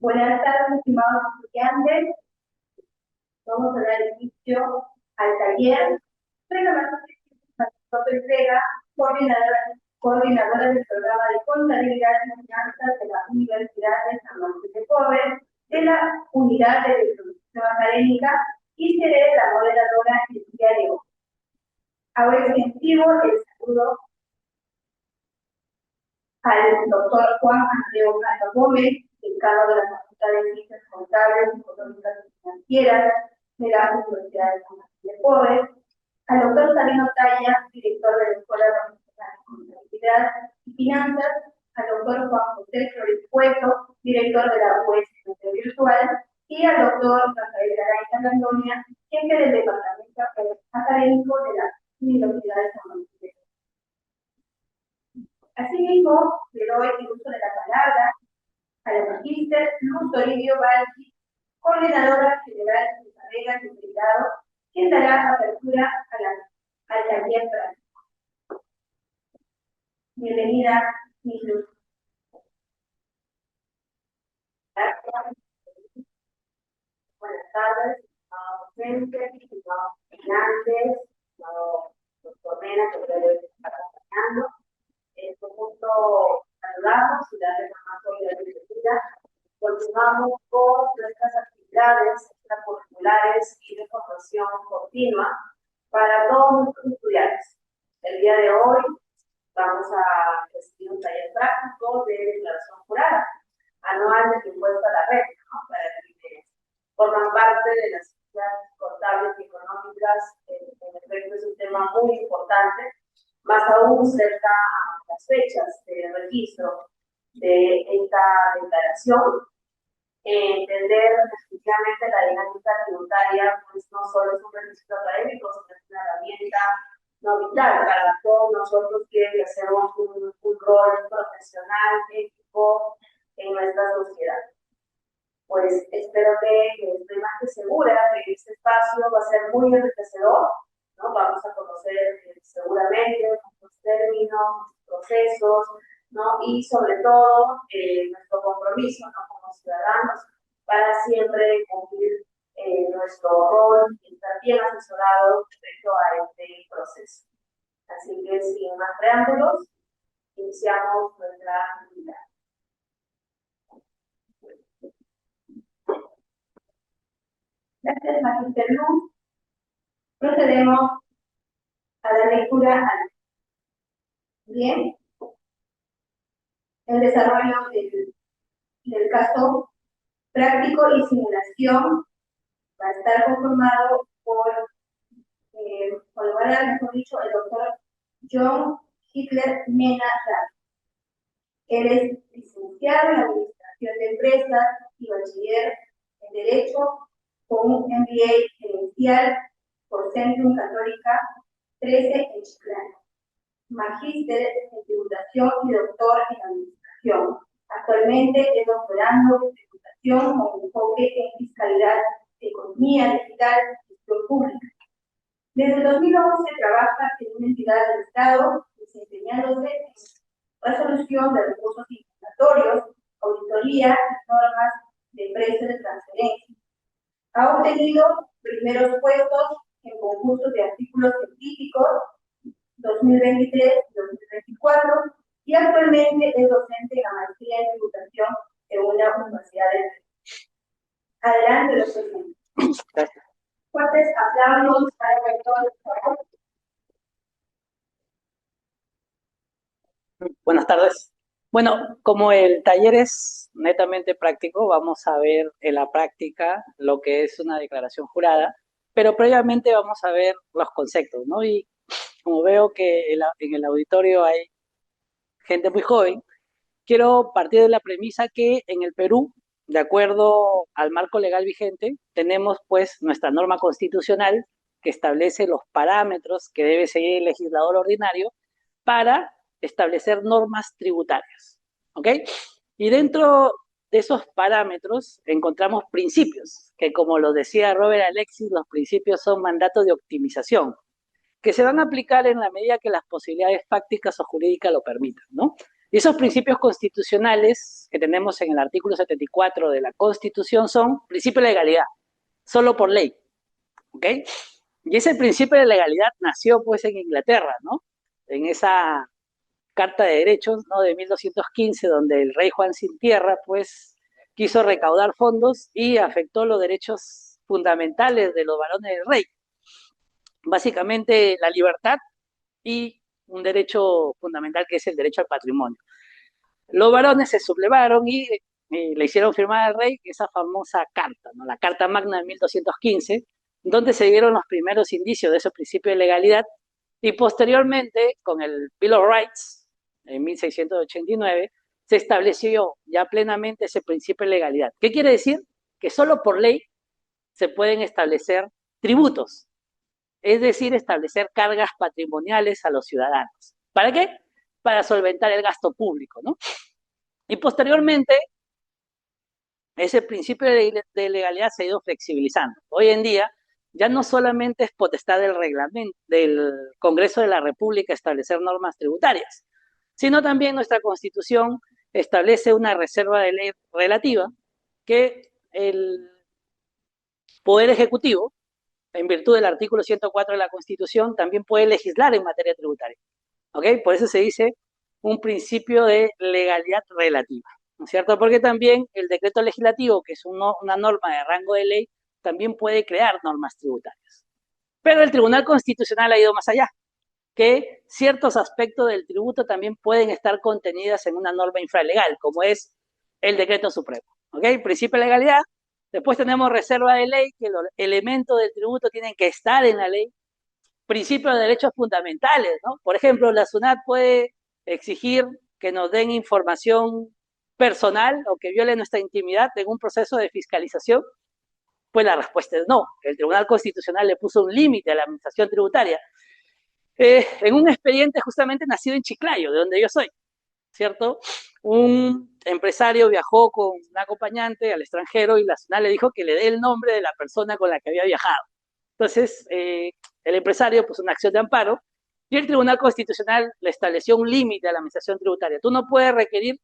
Buenas tardes, estimados estudiantes. Vamos a dar inicio al taller. Francisco Vega, coordinadora del programa de contabilidad y finanzas de la Universidad de San Martín de Porres, de la Unidad de Producción Académica, y seré la moderadora el día de hoy. Hago extensivo el saludo al doctor Juan Andreu Cano Gómez, decano de la Facultad de Ciencias Contables, Económicas y Financieras de la Universidad de San Martín de Porres, al doctor Sabino Talla, director de la Escuela Profesional de Contabilidad y Finanzas, al doctor Juan José Flores Cueto, director de la UES Virtual, y al doctor Rafael Garay Antonia, jefe del Departamento Académico de la Universidad de San Martín de Porres. Asimismo, le doy el uso de la palabra a la magíster Luz Toribio Valchi, coordinadora general de carreras de cuidado, quien dará apertura al taller práctico. Bienvenida, mi Luz. Gracias. Buenas tardes, docentes, estudiantes, doctor Mena, que ustedes están acompañando. Con gusto saludamos y darles la más cordial bienvenida. Continuamos con nuestras actividades extracurriculares y de formación continua para todos nuestros estudiantes. El día de hoy vamos a recibir un taller práctico de declaración jurada anual del impuesto a la renta, ¿no? Para quienes forman parte de las entidades contables y económicas. En efecto, es un tema muy importante, más aún cerca a las fechas de registro de esta declaración. Entender especialmente la dinámica tributaria, pues no solo es un registro académico, sino es una herramienta no vital para todos nosotros que hacemos un rol profesional, ético en nuestra sociedad. Pues espero que estoy más que segura de que este espacio va a ser muy enriquecedor, ¿no? Vamos a conocer seguramente nuestros términos, nuestros procesos, ¿no? Y sobre todo nuestro compromiso, ¿no? Como ciudadanos para siempre cumplir nuestro rol y estar bien asesorados respecto a este proceso. Así que sin más preámbulos, iniciamos nuestra actividad. Gracias, magíster Luz. Procedemos a la lectura al bien. El desarrollo del caso práctico y simulación va a estar conformado por mejor dicho, el doctor John Hitler Mena. Él es licenciado en Administración de Empresas y bachiller en Derecho con un MBA gerencial por Centrum Católica 13 en Chiclana. Magíster en Tributación y doctor en Administración. Actualmente es doctorando en Tributación con enfoque en Fiscalidad, Economía Digital y Gestión Pública. Desde el 2011 trabaja en una entidad del Estado, desempeñándose en resolución de recursos impugnatorios, auditoría y normas de precio de transferencia. Ha obtenido primeros puestos en concursos de artículos científicos 2023 y 2024 y actualmente es docente en la maestría en tributación en una universidad de Derecho. Adelante, doctor. Gracias. Fuertes aplausos para el rector, por favor. Buenas tardes. Bueno, como el taller es netamente práctico, vamos a ver en la práctica lo que es una declaración jurada, pero previamente vamos a ver los conceptos, ¿no? Y como veo que en el auditorio hay gente muy joven, quiero partir de la premisa que en el Perú, de acuerdo al marco legal vigente, tenemos pues nuestra norma constitucional que establece los parámetros que debe seguir el legislador ordinario para establecer normas tributarias, ¿ok? Y dentro de esos parámetros encontramos principios, que como lo decía Robert Alexis, los principios son mandatos de optimización, que se van a aplicar en la medida que las posibilidades fácticas o jurídicas lo permitan, ¿no? Y esos principios constitucionales que tenemos en el artículo 74 de la Constitución son principio de legalidad, solo por ley, ¿ok? Y ese principio de legalidad nació pues en Inglaterra, ¿no? En esa Carta de Derechos, ¿no? De 1215, donde el rey Juan Sin Tierra pues quiso recaudar fondos y afectó los derechos fundamentales de los varones del rey. Básicamente la libertad y un derecho fundamental que es el derecho al patrimonio. Los varones se sublevaron y le hicieron firmar al rey esa famosa carta, ¿no? La Carta Magna de 1215, donde se dieron los primeros indicios de ese principio de legalidad, y posteriormente, con el Bill of Rights, en 1689, se estableció ya plenamente ese principio de legalidad. ¿Qué quiere decir? Que solo por ley se pueden establecer tributos, es decir, establecer cargas patrimoniales a los ciudadanos. ¿Para qué? Para solventar el gasto público, ¿no? Y posteriormente, ese principio de legalidad se ha ido flexibilizando. Hoy en día, ya no solamente es potestad del reglamento, del Congreso de la República establecer normas tributarias, sino también nuestra Constitución establece una reserva de ley relativa que el Poder Ejecutivo, en virtud del artículo 104 de la Constitución, también puede legislar en materia tributaria. ¿Ok? Por eso se dice un principio de legalidad relativa, ¿no es cierto? Porque también el decreto legislativo, que es una norma de rango de ley, también puede crear normas tributarias. Pero el Tribunal Constitucional ha ido más allá, que ciertos aspectos del tributo también pueden estar contenidas en una norma infralegal, como es el decreto supremo. ¿Ok? Principio de legalidad. Después tenemos reserva de ley, que los elementos del tributo tienen que estar en la ley. Principios de derechos fundamentales, ¿no? Por ejemplo, la SUNAT puede exigir que nos den información personal o que viole nuestra intimidad en un proceso de fiscalización. Pues la respuesta es no. El Tribunal Constitucional le puso un límite a la administración tributaria. En un expediente justamente nacido en Chiclayo, de donde yo soy, ¿cierto? Un empresario viajó con un acompañante al extranjero y la SUNAT le dijo que le dé el nombre de la persona con la que había viajado. Entonces, el empresario puso una acción de amparo y el Tribunal Constitucional le estableció un límite a la administración tributaria. Tú no puedes requerir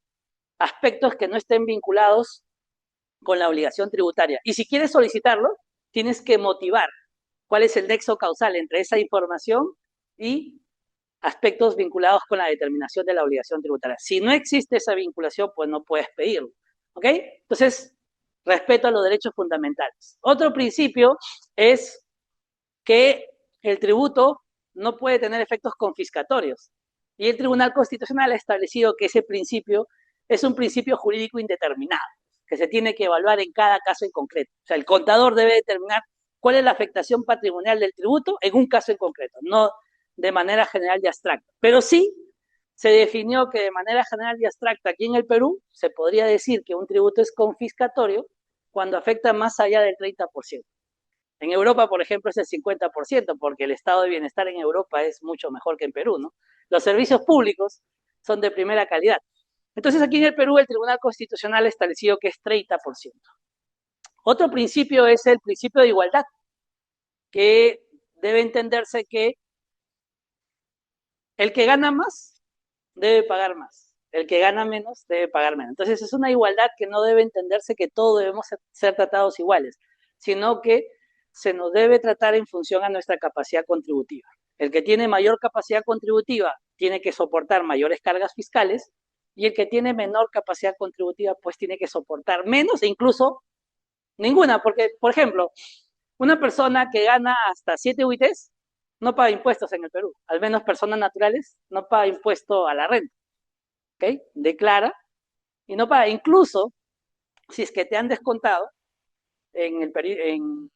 aspectos que no estén vinculados con la obligación tributaria. Y si quieres solicitarlo, tienes que motivar cuál es el nexo causal entre esa información y aspectos vinculados con la determinación de la obligación tributaria. Si no existe esa vinculación, pues no puedes pedirlo. ¿Ok? Entonces, respeto a los derechos fundamentales. Otro principio es que el tributo no puede tener efectos confiscatorios. Y el Tribunal Constitucional ha establecido que ese principio es un principio jurídico indeterminado, que se tiene que evaluar en cada caso en concreto. O sea, el contador debe determinar cuál es la afectación patrimonial del tributo en un caso en concreto, no de manera general y abstracta. Pero sí se definió que de manera general y abstracta aquí en el Perú se podría decir que un tributo es confiscatorio cuando afecta más allá del 30%. En Europa, por ejemplo, es el 50%, porque el estado de bienestar en Europa es mucho mejor que en Perú, ¿no? Los servicios públicos son de primera calidad. Entonces, aquí en el Perú, el Tribunal Constitucional ha establecido que es 30%. Otro principio es el principio de igualdad, que debe entenderse que el que gana más debe pagar más, el que gana menos debe pagar menos. Entonces, es una igualdad que no debe entenderse que todos debemos ser tratados iguales, sino que se nos debe tratar en función a nuestra capacidad contributiva. El que tiene mayor capacidad contributiva tiene que soportar mayores cargas fiscales y el que tiene menor capacidad contributiva pues tiene que soportar menos e incluso ninguna, porque, por ejemplo, una persona que gana hasta 7 UITs no paga impuestos en el Perú, al menos personas naturales no paga impuesto a la renta, ¿ok? Declara y no paga, incluso si es que te han descontado en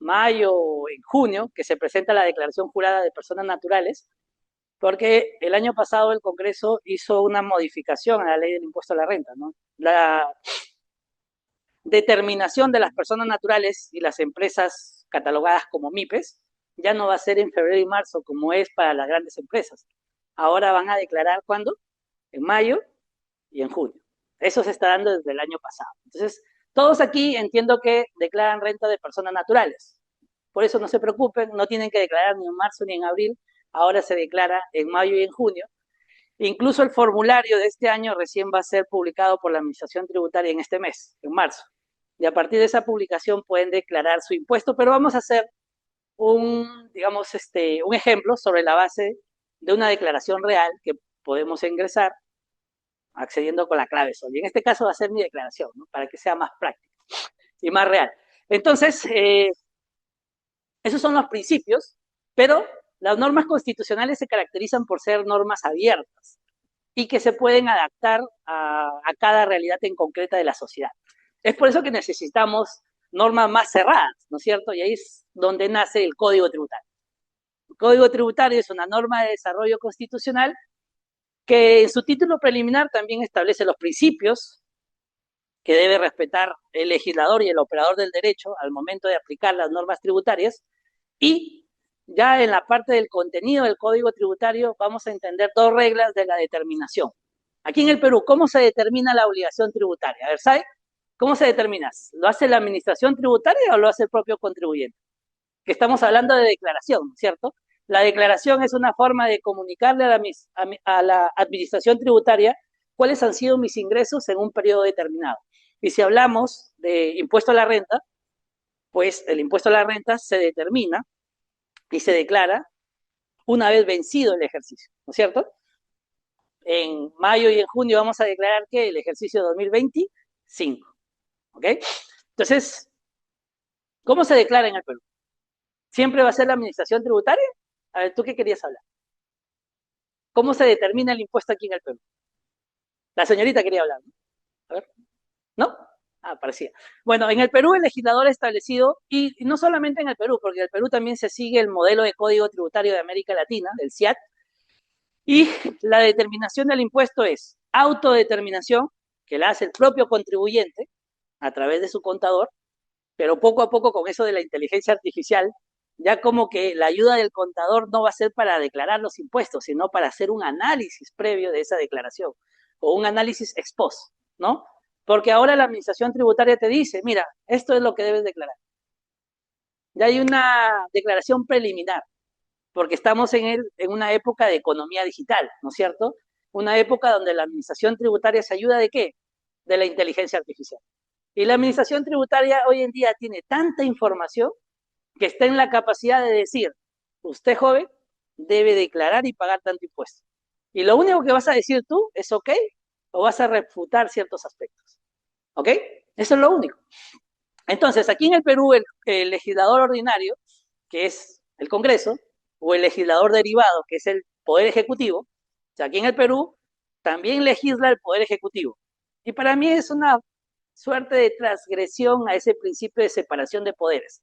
mayo o en junio, que se presenta la declaración jurada de personas naturales, porque el año pasado el Congreso hizo una modificación a la ley del impuesto a la renta, ¿no? La determinación de las personas naturales y las empresas catalogadas como MIPES ya no va a ser en febrero y marzo como es para las grandes empresas. Ahora van a declarar ¿cuándo? En mayo y en junio. Eso se está dando desde el año pasado. Entonces, todos aquí entiendo que declaran renta de personas naturales. Por eso no se preocupen, no tienen que declarar ni en marzo ni en abril, ahora se declara en mayo y en junio. Incluso el formulario de este año recién va a ser publicado por la Administración Tributaria en este mes, en marzo. Y a partir de esa publicación pueden declarar su impuesto, pero vamos a hacer digamos, un ejemplo sobre la base de una declaración real que podemos ingresar accediendo con la clave SOL. Y en este caso va a ser mi declaración, ¿no? Para que sea más práctico y más real. Entonces, esos son los principios, pero las normas constitucionales se caracterizan por ser normas abiertas y que se pueden adaptar a cada realidad en concreta de la sociedad. Es por eso que necesitamos normas más cerradas, ¿no es cierto? Y ahí es donde nace el Código Tributario. El Código Tributario es una norma de desarrollo constitucional que en su título preliminar también establece los principios que debe respetar el legislador y el operador del derecho al momento de aplicar las normas tributarias, y ya en la parte del contenido del Código Tributario vamos a entender dos reglas de la determinación. Aquí en el Perú, ¿cómo se determina la obligación tributaria? A ver, ¿sabe? ¿Cómo se determina? ¿Lo hace la administración tributaria o lo hace el propio contribuyente? Que estamos hablando de declaración, ¿cierto? La declaración es una forma de comunicarle a la administración tributaria cuáles han sido mis ingresos en un periodo determinado. Y si hablamos de impuesto a la renta, pues el impuesto a la renta se determina y se declara una vez vencido el ejercicio, ¿no es cierto? En mayo y en junio vamos a declarar que el ejercicio 2025, ¿ok? Entonces, ¿cómo se declara en el Perú? ¿Siempre va a ser la administración tributaria? A ver, ¿tú qué querías hablar? ¿Cómo se determina el impuesto aquí en el Perú? La señorita quería hablar, ¿no? A ver, ¿no? Ah, parecía. Bueno, en el Perú el legislador ha establecido, y no solamente en el Perú, porque en el Perú también se sigue el modelo de Código Tributario de América Latina, el CIAT, y la determinación del impuesto es autodeterminación, que la hace el propio contribuyente a través de su contador, pero poco a poco con eso de la inteligencia artificial, ya como que la ayuda del contador no va a ser para declarar los impuestos, sino para hacer un análisis previo de esa declaración, o un análisis ex post, ¿no? Porque ahora la administración tributaria te dice, mira, esto es lo que debes declarar. Ya hay una declaración preliminar, porque estamos en una época de economía digital, ¿no es cierto? Una época donde la administración tributaria se ayuda ¿de qué? De la inteligencia artificial. Y la administración tributaria hoy en día tiene tanta información que está en la capacidad de decir, usted joven debe declarar y pagar tanto impuesto. Y lo único que vas a decir tú es ok, o vas a refutar ciertos aspectos. ¿Ok? Eso es lo único. Entonces, aquí en el Perú, el legislador ordinario, que es el Congreso, o el legislador derivado, que es el Poder Ejecutivo, o sea, aquí en el Perú también legisla el Poder Ejecutivo. Y para mí es una suerte de transgresión a ese principio de separación de poderes,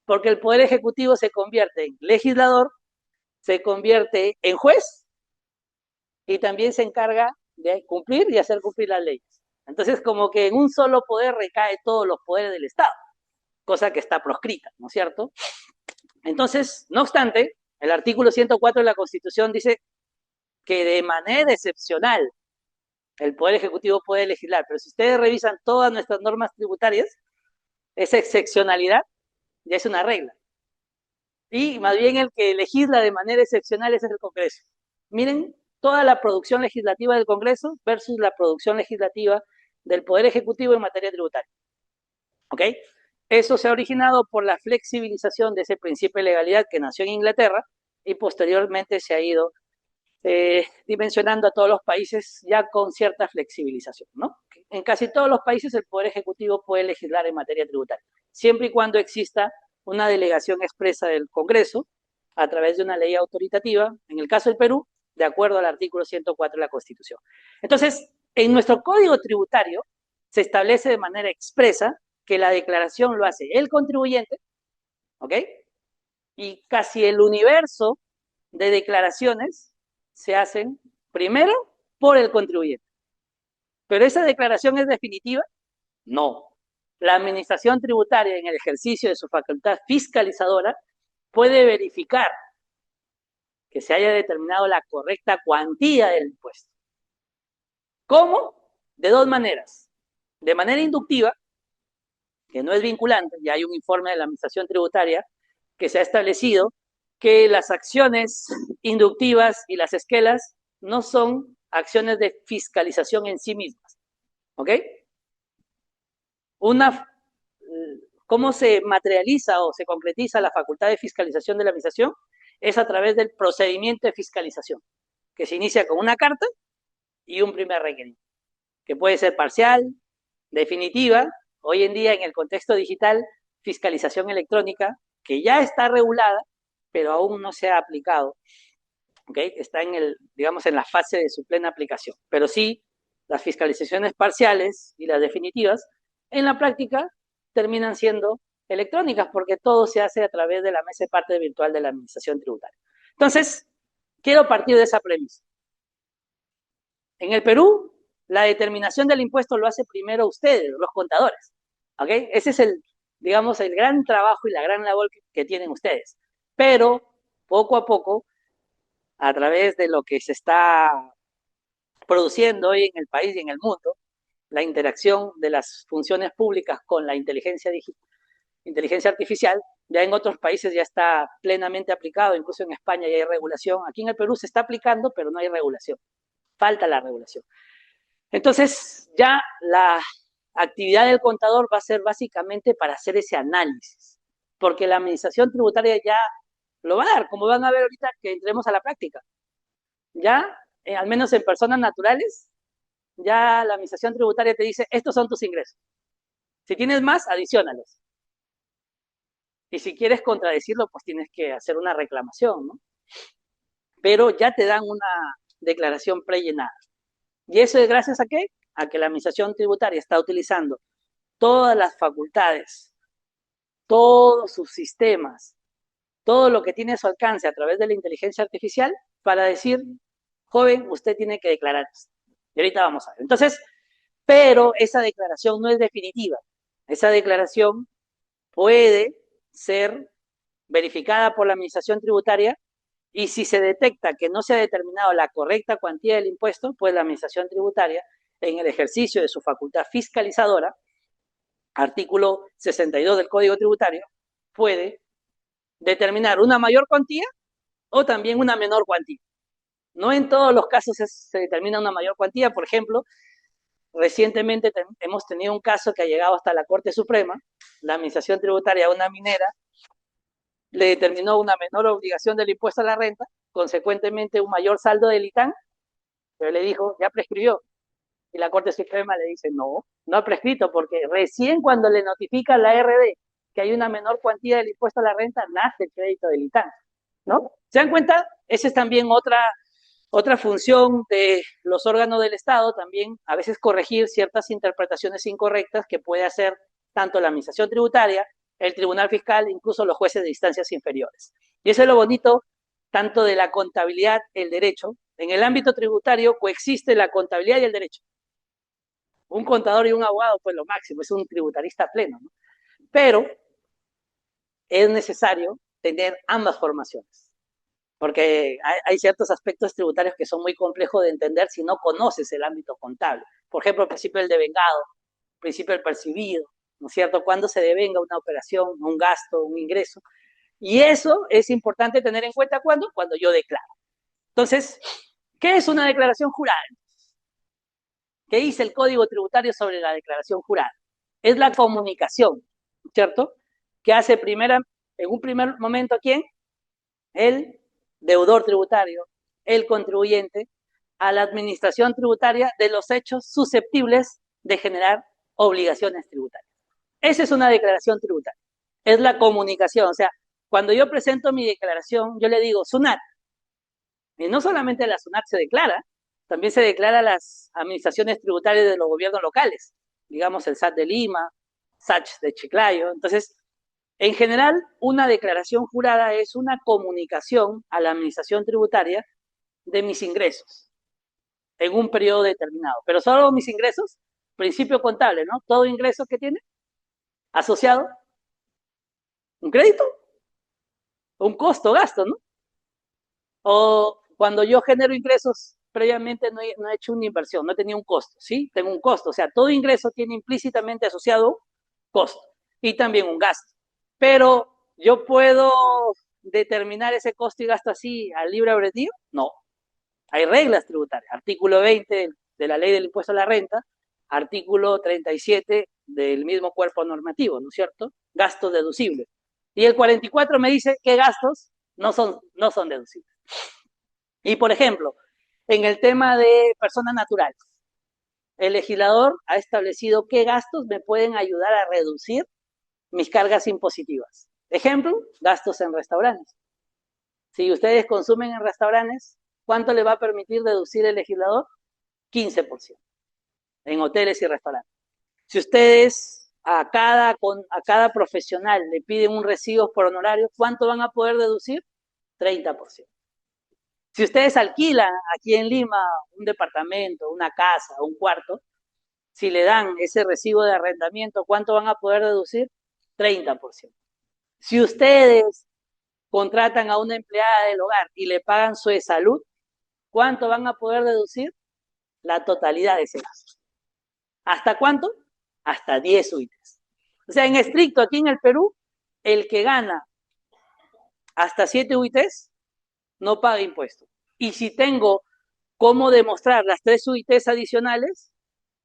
porque el Poder Ejecutivo se convierte en legislador, se convierte en juez y también se encarga de cumplir y hacer cumplir las leyes. Entonces, como que en un solo poder recae todos los poderes del Estado, cosa que está proscrita, ¿no es cierto? Entonces, no obstante, el artículo 104 de la Constitución dice que de manera excepcional el Poder Ejecutivo puede legislar, pero si ustedes revisan todas nuestras normas tributarias, esa excepcionalidad ya es una regla. Y más bien el que legisla de manera excepcional es el Congreso. Miren toda la producción legislativa del Congreso versus la producción legislativa del Poder Ejecutivo en materia tributaria. ¿Ok? Eso se ha originado por la flexibilización de ese principio de legalidad que nació en Inglaterra y posteriormente se ha ido dimensionando a todos los países ya con cierta flexibilización, ¿no? En casi todos los países el Poder Ejecutivo puede legislar en materia tributaria, siempre y cuando exista una delegación expresa del Congreso a través de una ley autoritativa, en el caso del Perú, de acuerdo al artículo 104 de la Constitución. Entonces, en nuestro Código Tributario se establece de manera expresa que la declaración lo hace el contribuyente, ¿ok? Y casi el universo de declaraciones se hacen primero por el contribuyente. ¿Pero esa declaración es definitiva? No. La administración tributaria, en el ejercicio de su facultad fiscalizadora, puede verificar que se haya determinado la correcta cuantía del impuesto. ¿Cómo? De dos maneras. De manera inductiva, que no es vinculante, ya hay un informe de la administración tributaria que se ha establecido que las acciones inductivas y las esquelas no son acciones de fiscalización en sí mismas. ¿Ok? ¿Cómo se materializa o se concretiza la facultad de fiscalización de la administración? Es a través del procedimiento de fiscalización, que se inicia con una carta y un primer requerimiento, que puede ser parcial, definitiva. Hoy en día, en el contexto digital, fiscalización electrónica, que ya está regulada, pero aún no se ha aplicado. ¿Okay? Está digamos, en la fase de su plena aplicación. Pero sí, las fiscalizaciones parciales y las definitivas, en la práctica, terminan siendo electrónicas, porque todo se hace a través de la mesa de parte virtual de la administración tributaria. Entonces, quiero partir de esa premisa. En el Perú, la determinación del impuesto lo hace primero ustedes, los contadores. ¿Ok? Ese es digamos, el gran trabajo y la gran labor que tienen ustedes. Pero, poco a poco, a través de lo que se está produciendo hoy en el país y en el mundo, la interacción de las funciones públicas con la inteligencia artificial, ya en otros países ya está plenamente aplicado, incluso en España ya hay regulación. Aquí en el Perú se está aplicando, pero no hay regulación. Falta la regulación. Entonces, ya la actividad del contador va a ser básicamente para hacer ese análisis, porque la administración tributaria ya lo va a dar, como van a ver ahorita que entremos a la práctica. Ya, al menos en personas naturales, ya la administración tributaria te dice, estos son tus ingresos. Si tienes más, adiciónalos. Y si quieres contradecirlo, pues tienes que hacer una reclamación, ¿no? Pero ya te dan una declaración prellenada. ¿Y eso es gracias a qué? A que la administración tributaria está utilizando todas las facultades, todos sus sistemas, todo lo que tiene a su alcance a través de la inteligencia artificial para decir, joven, usted tiene que declarar esto. Y ahorita vamos a ver. Entonces, pero esa declaración no es definitiva. Esa declaración puede ser verificada por la administración tributaria y si se detecta que no se ha determinado la correcta cuantía del impuesto, pues la administración tributaria, en el ejercicio de su facultad fiscalizadora, artículo 62 del Código Tributario, puede determinar una mayor cuantía o también una menor cuantía. No en todos los casos se determina una mayor cuantía. Por ejemplo, recientemente hemos tenido un caso que ha llegado hasta la Corte Suprema. La administración tributaria a una minera le determinó una menor obligación del impuesto a la renta, consecuentemente un mayor saldo del ITAN, pero le dijo, ya prescribió. Y la Corte Suprema le dice, no, no ha prescrito, porque recién cuando le notifica la RD que hay una menor cuantía del impuesto a la renta, nace el crédito del ITAN, ¿no? ¿Se dan cuenta? Esa es también otra función de los órganos del Estado, también a veces corregir ciertas interpretaciones incorrectas que puede hacer tanto la administración tributaria, el tribunal fiscal, incluso los jueces de instancias inferiores. Y eso es lo bonito tanto de la contabilidad, el derecho. En el ámbito tributario coexiste la contabilidad y el derecho. Un contador y un abogado, pues lo máximo, es un tributarista pleno, ¿no? Pero es necesario tener ambas formaciones, porque hay ciertos aspectos tributarios que son muy complejos de entender si no conoces el ámbito contable. Por ejemplo, el principio del devengado, el principio del percibido, ¿no es cierto? Cuándo se devenga una operación, un gasto, un ingreso. Y eso es importante tener en cuenta cuando yo declaro. Entonces, ¿qué es una declaración jurada? ¿Qué dice el Código Tributario sobre la declaración jurada? Es la comunicación, ¿cierto? Que hace en un primer momento, ¿quién? El deudor tributario, el contribuyente, a la administración tributaria de los hechos susceptibles de generar obligaciones tributarias. Esa es una declaración tributaria. Es la comunicación. O sea, cuando yo presento mi declaración, yo le digo SUNAT. Y no solamente la SUNAT se declara, también se declara las administraciones tributarias de los gobiernos locales, digamos el SAT de Lima, SACH de Chiclayo. Entonces, en general, una declaración jurada es una comunicación a la administración tributaria de mis ingresos en un periodo determinado. Pero solo mis ingresos, principio contable, ¿no? Todo ingreso que tiene asociado un crédito, un costo, gasto, ¿no? O cuando yo genero ingresos, previamente no he hecho una inversión, no he tenido un costo, ¿sí? Tengo un costo, o sea, todo ingreso tiene implícitamente asociado un costo y también un gasto. Pero yo puedo determinar ese costo y gasto así al libre albedrío, no. Hay reglas tributarias. Artículo 20 de la Ley del Impuesto a la Renta, artículo 37 del mismo cuerpo normativo, ¿no es cierto? Gastos deducibles. Y el 44 me dice qué gastos no son deducibles. Y, por ejemplo, en el tema de personas naturales, el legislador ha establecido qué gastos me pueden ayudar a reducir mis cargas impositivas. Ejemplo, gastos en restaurantes. Si ustedes consumen en restaurantes, ¿cuánto le va a permitir deducir el legislador? 15% en hoteles y restaurantes. Si ustedes a cada profesional le piden un recibo por honorario, ¿cuánto van a poder deducir? 30%. Si ustedes alquilan aquí en Lima un departamento, una casa, un cuarto, si le dan ese recibo de arrendamiento, ¿cuánto van a poder deducir? 30%. Si ustedes contratan a una empleada del hogar y le pagan su salud, ¿cuánto van a poder deducir? La totalidad de ese gasto. ¿Hasta cuánto? Hasta 10 UITs. O sea, en estricto, aquí en el Perú, el que gana hasta 7 UITs no paga impuestos. Y si tengo cómo demostrar las 3 UITs adicionales,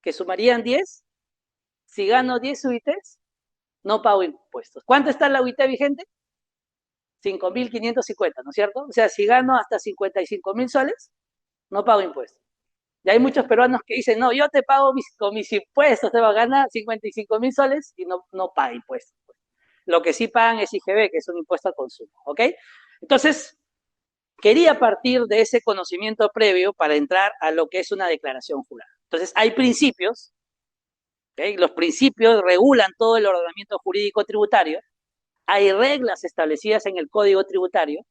que sumarían 10, si gano 10 UITs, no pago impuestos. ¿Cuánto está la UIT vigente? 5.550, ¿no es cierto? O sea, si gano hasta 55.000 soles, no pago impuestos. Y hay muchos peruanos que dicen, no, yo te pago con mis impuestos, te va a ganar 55.000 soles y no paga impuestos. Lo que sí pagan es IGB, que es un impuesto al consumo, ¿ok? Entonces, quería partir de ese conocimiento previo para entrar a lo que es una declaración jurada. Entonces, hay principios, ¿okay? Los principios regulan todo el ordenamiento jurídico tributario, hay reglas establecidas en el Código Tributario,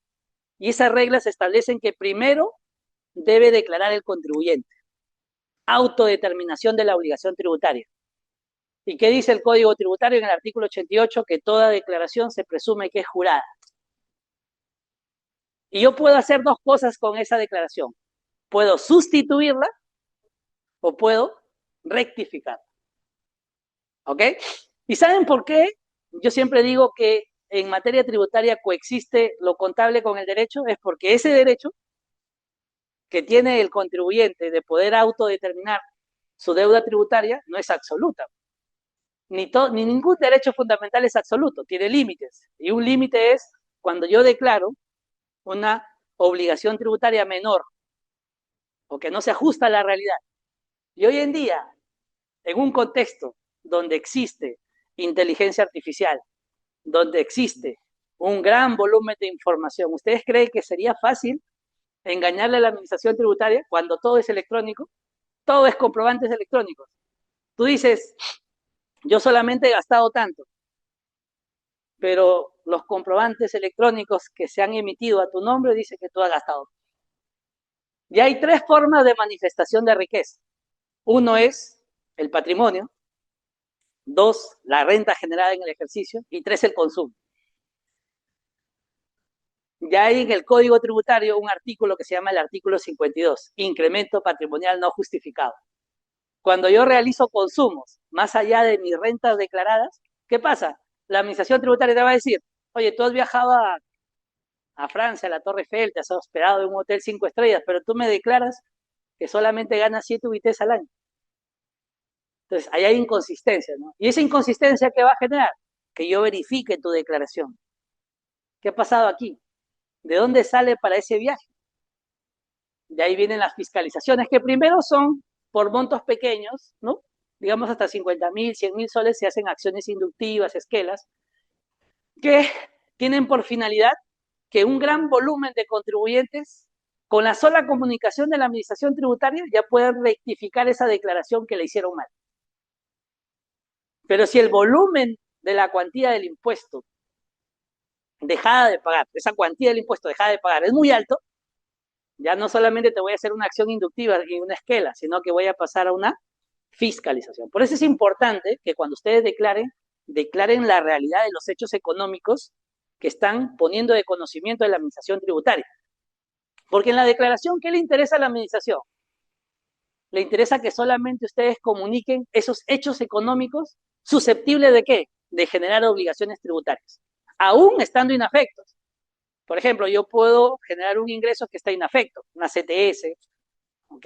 y esas reglas establecen que primero debe declarar el contribuyente. Autodeterminación de la obligación tributaria. ¿Y qué dice el Código Tributario en el artículo 88? Que toda declaración se presume que es jurada. Y yo puedo hacer dos cosas con esa declaración. Puedo sustituirla o puedo rectificarla. ¿Ok? ¿Y saben por qué? Yo siempre digo que en materia tributaria coexiste lo contable con el derecho, es porque ese derecho que tiene el contribuyente de poder autodeterminar su deuda tributaria no es absoluta. Ni ningún derecho fundamental es absoluto, tiene límites. Y un límite es cuando yo declaro una obligación tributaria menor o que no se ajusta a la realidad. Y hoy en día, en un contexto donde existe inteligencia artificial, donde existe un gran volumen de información, ¿ustedes creen que sería fácil engañarle a la administración tributaria cuando todo es electrónico? Todo es comprobantes electrónicos. Tú dices, yo solamente he gastado tanto, pero los comprobantes electrónicos que se han emitido a tu nombre dicen que tú has gastado. Y hay 3 formas de manifestación de riqueza. Uno es el patrimonio, 2, la renta generada en el ejercicio, y 3, el consumo. Ya hay en el Código Tributario un artículo que se llama el artículo 52, incremento patrimonial no justificado. Cuando yo realizo consumos más allá de mis rentas declaradas, ¿qué pasa? La administración tributaria te va a decir, oye, tú has viajado a Francia, a la Torre Eiffel, te has hospedado en un hotel 5 estrellas, pero tú me declaras que solamente ganas 7 UITs al año. Entonces, ahí hay inconsistencia, ¿no? Y esa inconsistencia, ¿qué va a generar? Que yo verifique tu declaración. ¿Qué ha pasado aquí? ¿De dónde sale para ese viaje? De ahí vienen las fiscalizaciones, que primero son por montos pequeños, ¿no? Digamos hasta 50.000, 100.000 soles, se hacen acciones inductivas, esquelas, que tienen por finalidad que un gran volumen de contribuyentes, con la sola comunicación de la administración tributaria, ya puedan rectificar esa declaración que le hicieron mal. Pero si el volumen de la cuantía del impuesto dejada de pagar, esa cuantía del impuesto dejada de pagar es muy alto, ya no solamente te voy a hacer una acción inductiva y una esquela, sino que voy a pasar a una fiscalización. Por eso es importante que cuando ustedes declaren la realidad de los hechos económicos que están poniendo de conocimiento de la administración tributaria. Porque en la declaración, ¿qué le interesa a la administración? Le interesa que solamente ustedes comuniquen esos hechos económicos susceptibles de ¿qué? De generar obligaciones tributarias, aún estando inafectos. Por ejemplo, yo puedo generar un ingreso que está inafecto, una CTS, ¿ok?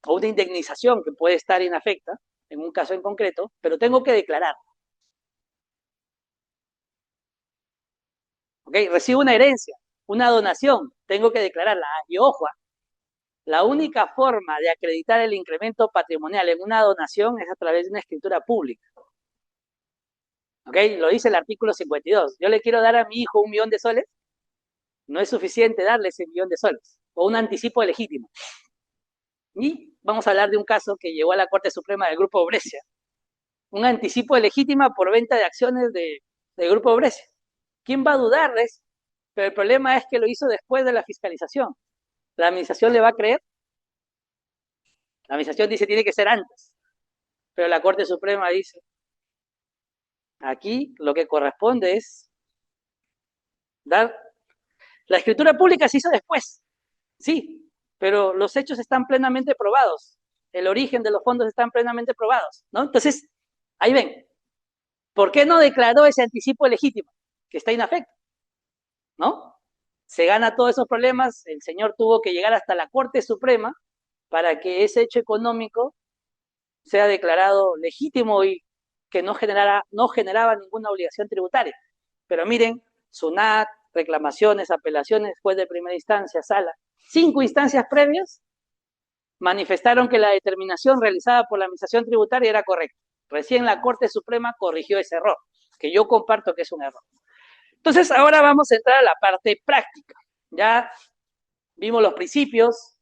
O una indemnización que puede estar inafecta, en un caso en concreto, pero tengo que declarar. ¿Ok? Recibo una herencia, una donación, tengo que declararla. Y ojo, la única forma de acreditar el incremento patrimonial en una donación es a través de una escritura pública. ¿Ok? Lo dice el artículo 52. Yo le quiero dar a mi hijo 1.000.000 de soles, no es suficiente darle ese 1.000.000 de soles, o un anticipo legítimo. Y vamos a hablar de un caso que llegó a la Corte Suprema del Grupo Brescia. Un anticipo de legítima por venta de acciones del Grupo Brescia. ¿Quién va a dudarles? Pero el problema es que lo hizo después de la fiscalización. ¿La administración le va a creer? La administración dice tiene que ser antes. Pero la Corte Suprema dice, aquí lo que corresponde es dar... La escritura pública se hizo después, sí, pero los hechos están plenamente probados. El origen de los fondos están plenamente probados, ¿no? Entonces, ahí ven, ¿por qué no declaró ese anticipo legítimo? Que está inafecto, ¿no? Se gana todos esos problemas, el señor tuvo que llegar hasta la Corte Suprema para que ese hecho económico sea declarado legítimo y que no generaba ninguna obligación tributaria. Pero miren, SUNAT, reclamaciones, apelaciones, juez de primera instancia, sala, 5 instancias previas manifestaron que la determinación realizada por la administración tributaria era correcta. Recién la Corte Suprema corrigió ese error, que yo comparto que es un error. Entonces, ahora vamos a entrar a la parte práctica. Ya vimos los principios,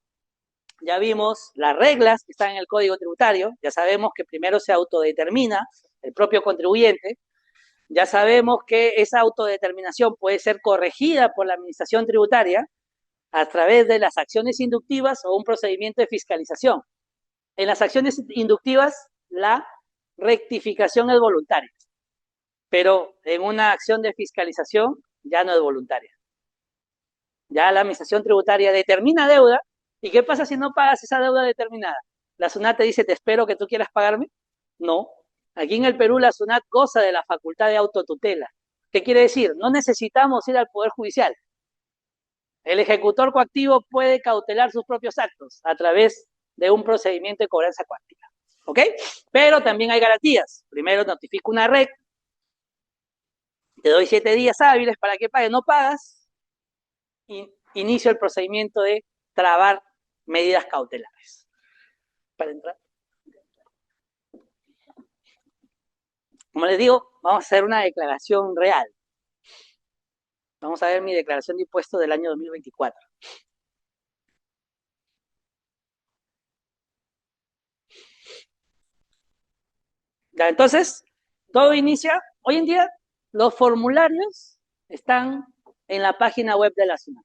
ya vimos las reglas que están en el Código Tributario, ya sabemos que primero se autodetermina el propio contribuyente, ya sabemos que esa autodeterminación puede ser corregida por la administración tributaria a través de las acciones inductivas o un procedimiento de fiscalización. En las acciones inductivas, la rectificación es voluntaria, pero en una acción de fiscalización ya no es voluntaria. Ya la administración tributaria determina deuda, ¿y qué pasa si no pagas esa deuda determinada? ¿La SUNAT te dice, te espero que tú quieras pagarme? No. Aquí en el Perú la SUNAT goza de la facultad de autotutela. ¿Qué quiere decir? No necesitamos ir al Poder Judicial. El ejecutor coactivo puede cautelar sus propios actos a través de un procedimiento de cobranza cuántica. ¿Ok? Pero también hay garantías. Primero notifico una REC, te doy 7 días hábiles para que pagues, no pagas, y inicio el procedimiento de trabar medidas cautelares. Para entrar. Como les digo, vamos a hacer una declaración real. Vamos a ver mi declaración de impuestos del año 2024. Ya, entonces, todo inicia, hoy en día, los formularios están en la página web de la SUNAT.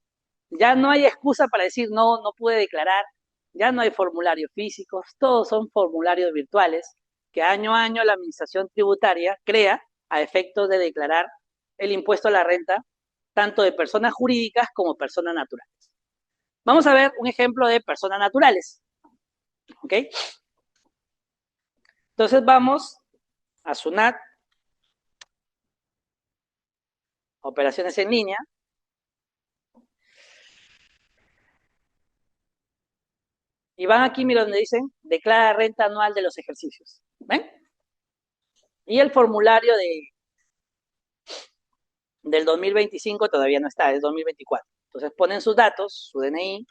Ya no hay excusa para decir, no pude declarar, ya no hay formularios físicos, todos son formularios virtuales que año a año la administración tributaria crea a efectos de declarar el impuesto a la renta, tanto de personas jurídicas como personas naturales. Vamos a ver un ejemplo de personas naturales. ¿Ok? Entonces vamos a SUNAT, operaciones en línea, y van aquí, mira donde dicen, declara renta anual de los ejercicios. ¿Ven? Y el formulario del 2025 todavía no está, es 2024. Entonces ponen sus datos, su DNI,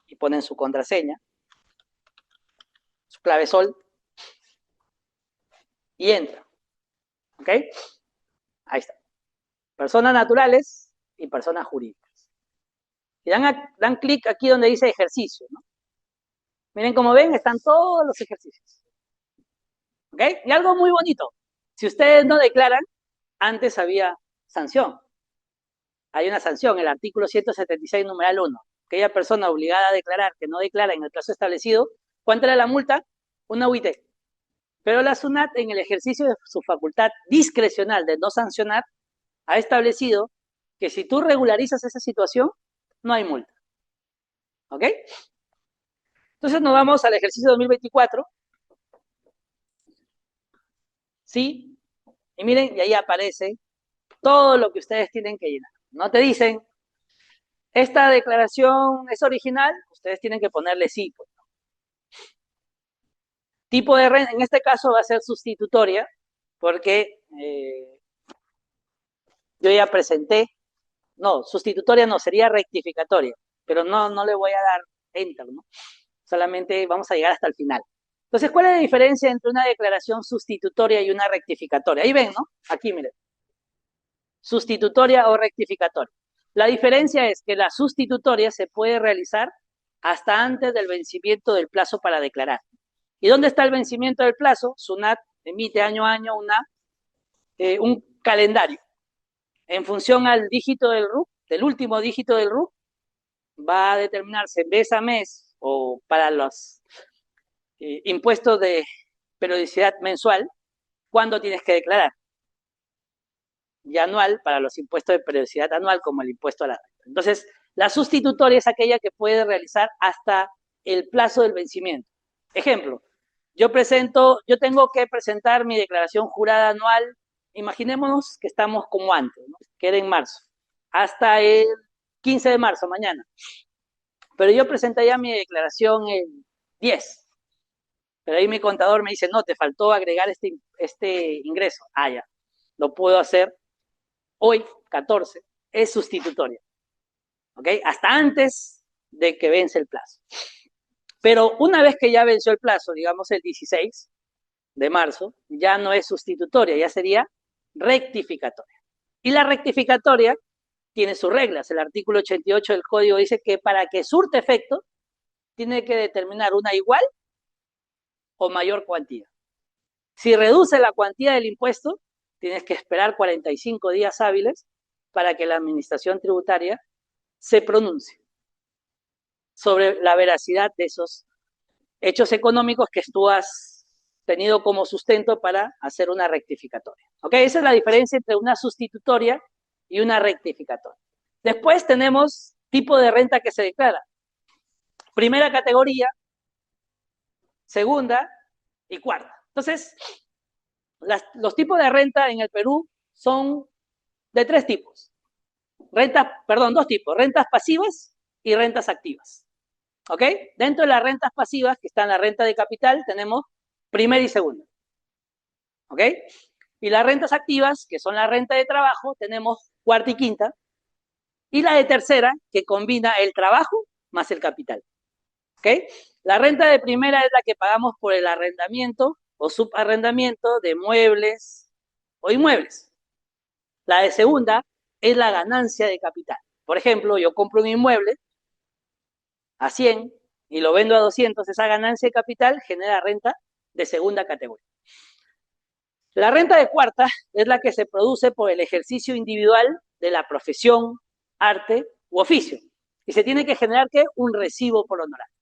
y ponen su contraseña, su clave sol, y entran. ¿Ok? Ahí está. Personas naturales y personas jurídicas. Y dan clic aquí donde dice ejercicio, ¿no? Miren, como ven, están todos los ejercicios. ¿Ok? Y algo muy bonito. Si ustedes no declaran, antes había sanción. Hay una sanción, el artículo 176, numeral 1. Aquella persona obligada a declarar que no declara en el plazo establecido, ¿cuánto era la multa? Una UIT. Pero la SUNAT, en el ejercicio de su facultad discrecional de no sancionar, ha establecido que si tú regularizas esa situación, no hay multa. ¿Ok? Entonces nos vamos al ejercicio 2024. ¿Sí? Y miren, y ahí aparece todo lo que ustedes tienen que llenar. No te dicen, esta declaración es original, ustedes tienen que ponerle sí. Pues. Tipo de renta, en este caso va a ser sustitutoria, porque yo ya presenté, no, sustitutoria no, sería rectificatoria, pero no le voy a dar enter, ¿no? Solamente vamos a llegar hasta el final. Entonces, ¿cuál es la diferencia entre una declaración sustitutoria y una rectificatoria? Ahí ven, ¿no? Aquí, miren. Sustitutoria o rectificatoria. La diferencia es que la sustitutoria se puede realizar hasta antes del vencimiento del plazo para declarar. ¿Y dónde está el vencimiento del plazo? SUNAT emite año a año un calendario. En función al dígito del RUC, del último dígito del RUC, va a determinarse mes a mes o para los impuestos de periodicidad mensual, cuándo tienes que declarar. Y anual para los impuestos de periodicidad anual, como el impuesto a la renta. Entonces, la sustitutoria es aquella que puede realizar hasta el plazo del vencimiento. Ejemplo, yo tengo que presentar mi declaración jurada anual, imaginémonos que estamos como antes, ¿no? Que era en marzo, hasta el 15 de marzo, mañana. Pero yo presenté ya mi declaración el 10. Pero ahí mi contador me dice, no, te faltó agregar este ingreso. Ah, ya, lo puedo hacer hoy, 14, es sustitutoria. ¿Ok? Hasta antes de que vence el plazo. Pero una vez que ya venció el plazo, digamos el 16 de marzo, ya no es sustitutoria, ya sería rectificatoria. Y la rectificatoria tiene sus reglas. El artículo 88 del código dice que para que surte efecto, tiene que determinar una igual o mayor cuantía. Si reduce la cuantía del impuesto, tienes que esperar 45 días hábiles para que la administración tributaria se pronuncie sobre la veracidad de esos hechos económicos que tú has tenido como sustento para hacer una rectificatoria. ¿Ok? Esa es la diferencia entre una sustitutoria y una rectificatoria. Después tenemos tipo de renta que se declara. Primera categoría, segunda y cuarta. Entonces, los tipos de renta en el Perú son de tres tipos. Dos tipos, rentas pasivas y rentas activas. ¿Ok? Dentro de las rentas pasivas, que están la renta de capital, tenemos primera y segunda. ¿Ok? Y las rentas activas, que son la renta de trabajo, tenemos cuarta y quinta. Y la de tercera, que combina el trabajo más el capital. ¿Ok? La renta de primera es la que pagamos por el arrendamiento o subarrendamiento de muebles o inmuebles. La de segunda es la ganancia de capital. Por ejemplo, yo compro un inmueble a 100 y lo vendo a 200, esa ganancia de capital genera renta de segunda categoría. La renta de cuarta es la que se produce por el ejercicio individual de la profesión, arte u oficio. Y se tiene que generar, ¿qué? Un recibo por honorario.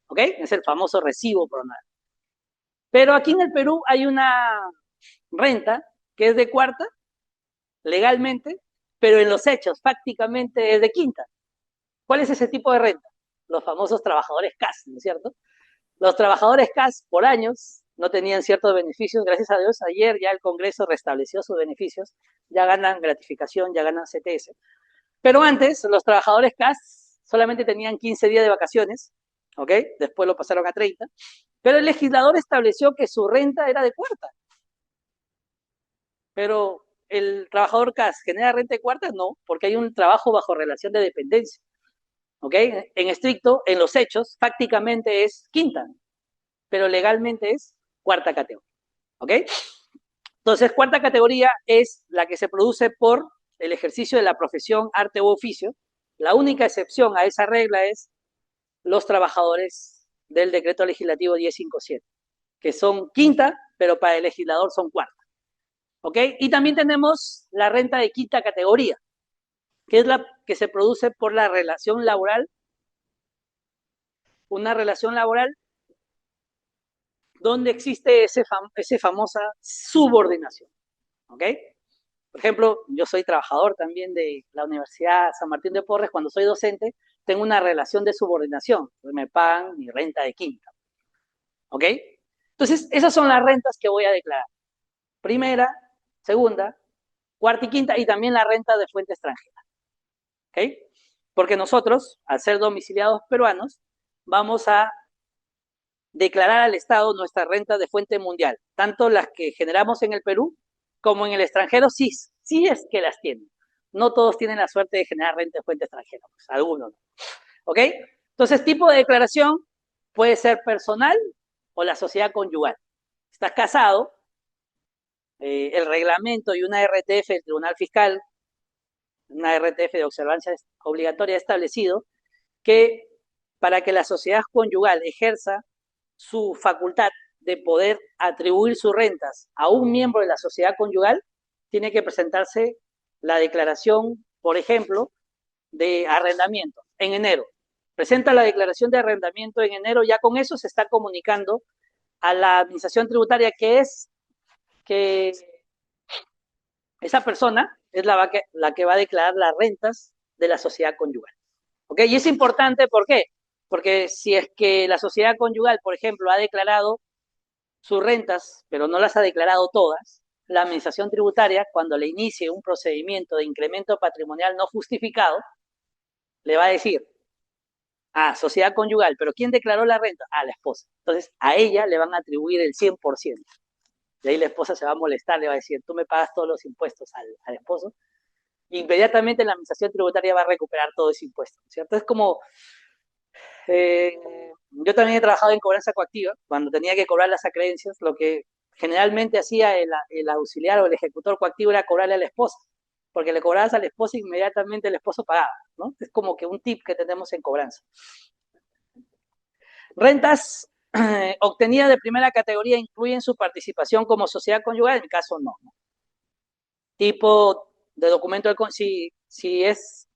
¿Ok? Es el famoso recibo por honorario. Pero aquí en el Perú hay una renta que es de cuarta, legalmente, pero en los hechos, prácticamente es de quinta. ¿Cuál es ese tipo de renta? Los famosos trabajadores CAS, ¿no es cierto? Los trabajadores CAS por años no tenían ciertos beneficios, gracias a Dios ayer ya el Congreso restableció sus beneficios, ya ganan gratificación, ya ganan CTS. Pero antes los trabajadores CAS solamente tenían 15 días de vacaciones, ¿ok? Después lo pasaron a 30, pero el legislador estableció que su renta era de cuarta. Pero el trabajador CAS genera renta de cuarta, no, porque hay un trabajo bajo relación de dependencia. ¿Ok? En estricto, en los hechos, prácticamente es quinta, pero legalmente es cuarta categoría. ¿Ok? Entonces, cuarta categoría es la que se produce por el ejercicio de la profesión, arte u oficio. La única excepción a esa regla es los trabajadores del decreto legislativo 1057, que son quinta, pero para el legislador son cuarta. ¿Ok? Y también tenemos la renta de quinta categoría, que es la que se produce por la relación laboral, una relación laboral donde existe esa famosa subordinación. ¿Ok? Por ejemplo, yo soy trabajador también de la Universidad San Martín de Porres. Cuando soy docente, tengo una relación de subordinación. Me pagan mi renta de quinta. ¿Ok? Entonces, esas son las rentas que voy a declarar. Primera, segunda, cuarta y quinta, y también la renta de fuente extranjera. ¿Ok? Porque nosotros, al ser domiciliados peruanos, vamos a declarar al Estado nuestra renta de fuente mundial, tanto las que generamos en el Perú como en el extranjero, sí, sí es que las tienen. No todos tienen la suerte de generar renta de fuente extranjera, pues algunos. ¿Ok? Entonces, tipo de declaración puede ser personal o la sociedad conyugal. Estás casado, el reglamento y una RTF del Tribunal Fiscal, una RTF de observancia obligatoria, ha establecido que para que la sociedad conyugal ejerza su facultad de poder atribuir sus rentas a un miembro de la sociedad conyugal, tiene que presentarse la declaración, por ejemplo, de arrendamiento en enero. Presenta la declaración de arrendamiento en enero, ya con eso se está comunicando a la administración tributaria que esa persona es la que va a declarar las rentas de la sociedad conyugal. ¿Ok? Y es importante, ¿por qué? Porque si es que la sociedad conyugal, por ejemplo, ha declarado sus rentas, pero no las ha declarado todas, la administración tributaria, cuando le inicie un procedimiento de incremento patrimonial no justificado, le va a decir, sociedad conyugal, pero ¿quién declaró la renta? La esposa. Entonces, a ella le van a atribuir el 100%. De ahí la esposa se va a molestar, le va a decir, tú me pagas todos los impuestos al esposo. Inmediatamente la administración tributaria va a recuperar todo ese impuesto, ¿cierto? Es como, yo también he trabajado en cobranza coactiva, cuando tenía que cobrar las acreencias, lo que generalmente hacía el auxiliar o el ejecutor coactivo era cobrarle a la esposa, porque le cobrabas a la esposa e inmediatamente el esposo pagaba, ¿no? Es como que un tip que tenemos en cobranza. Rentas obtenidas de primera categoría incluyen su participación como sociedad conyugal, en mi caso no. Tipo de documento, si es,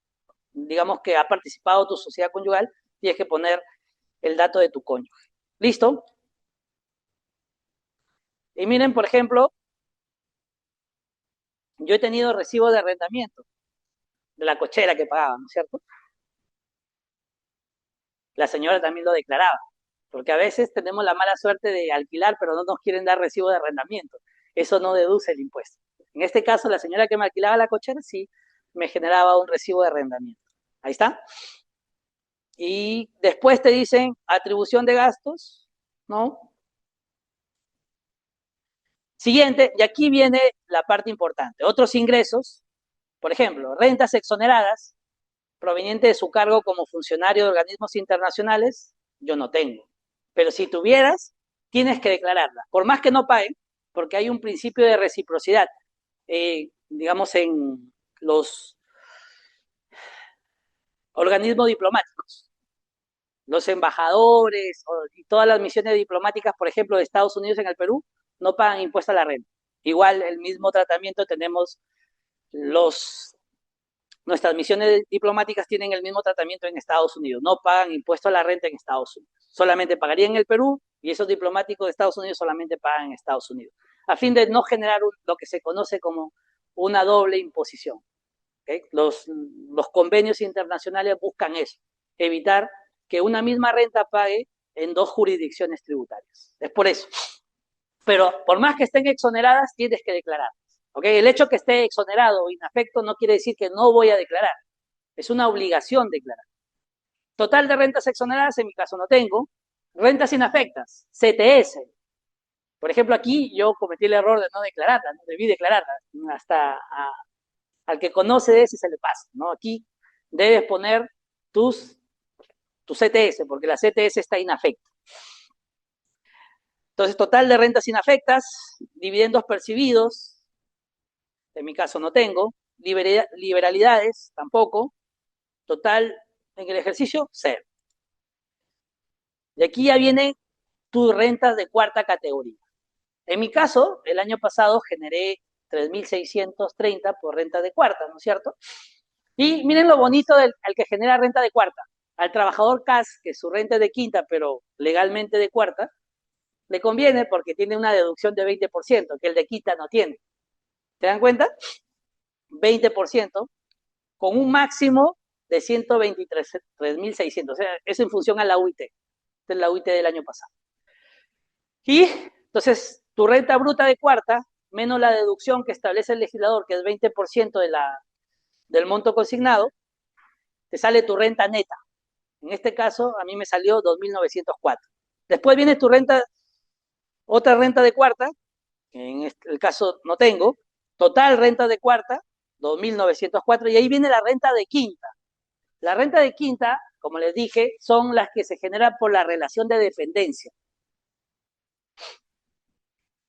digamos que ha participado tu sociedad conyugal, tienes que poner el dato de tu cónyuge. ¿Listo? Y miren, por ejemplo, yo he tenido recibo de arrendamiento de la cochera que pagaba, ¿no es cierto? La señora también lo declaraba, porque a veces tenemos la mala suerte de alquilar, pero no nos quieren dar recibo de arrendamiento. Eso no deduce el impuesto. En este caso, la señora que me alquilaba la cochera sí me generaba un recibo de arrendamiento. Ahí está. Y después te dicen atribución de gastos, ¿no? Siguiente, y aquí viene la parte importante. Otros ingresos, por ejemplo, rentas exoneradas provenientes de su cargo como funcionario de organismos internacionales, yo no tengo. Pero si tuvieras, tienes que declararla. Por más que no paguen, porque hay un principio de reciprocidad. Digamos, en los organismos diplomáticos. Los embajadores y todas las misiones diplomáticas, por ejemplo, de Estados Unidos en el Perú, no pagan impuesto a la renta. Igual el mismo tratamiento tenemos nuestras misiones diplomáticas tienen el mismo tratamiento en Estados Unidos, no pagan impuesto a la renta en Estados Unidos. Solamente pagarían en el Perú y esos diplomáticos de Estados Unidos solamente pagan en Estados Unidos, a fin de no generar lo que se conoce como una doble imposición. ¿Okay? Los convenios internacionales buscan eso, evitar que una misma renta pague en dos jurisdicciones tributarias. Es por eso. Pero por más que estén exoneradas, tienes que declarar. ¿Okay? El hecho que esté exonerado o inafecto no quiere decir que no voy a declarar. Es una obligación declarar. Total de rentas exoneradas, en mi caso no tengo. Rentas inafectas, CTS. Por ejemplo, aquí yo cometí el error de no declararla, no debí declararla. Hasta al que conoce de ese se le pasa, ¿no? Aquí debes poner tu CTS, porque la CTS está inafecta. Entonces, total de rentas inafectas, dividendos percibidos, en mi caso no tengo, liberalidades tampoco, total en el ejercicio, cero. Y aquí ya vienen tus rentas de cuarta categoría. En mi caso, el año pasado generé 3.630 por renta de cuarta, ¿no es cierto? Y miren lo bonito al que genera renta de cuarta. Al trabajador CAS, que su renta es de quinta, pero legalmente de cuarta, le conviene porque tiene una deducción de 20%, que el de quinta no tiene. ¿Se dan cuenta? 20%, con un máximo de 123.600. O sea, eso en función a la UIT. Esta es la UIT del año pasado. Y entonces, tu renta bruta de cuarta, menos la deducción que establece el legislador, que es 20% del monto consignado, te sale tu renta neta. En este caso, a mí me salió 2.904. Después viene tu renta, otra renta de cuarta, que en el caso no tengo, total renta de cuarta, 2.904, y ahí viene la renta de quinta. La renta de quinta, como les dije, son las que se generan por la relación de dependencia.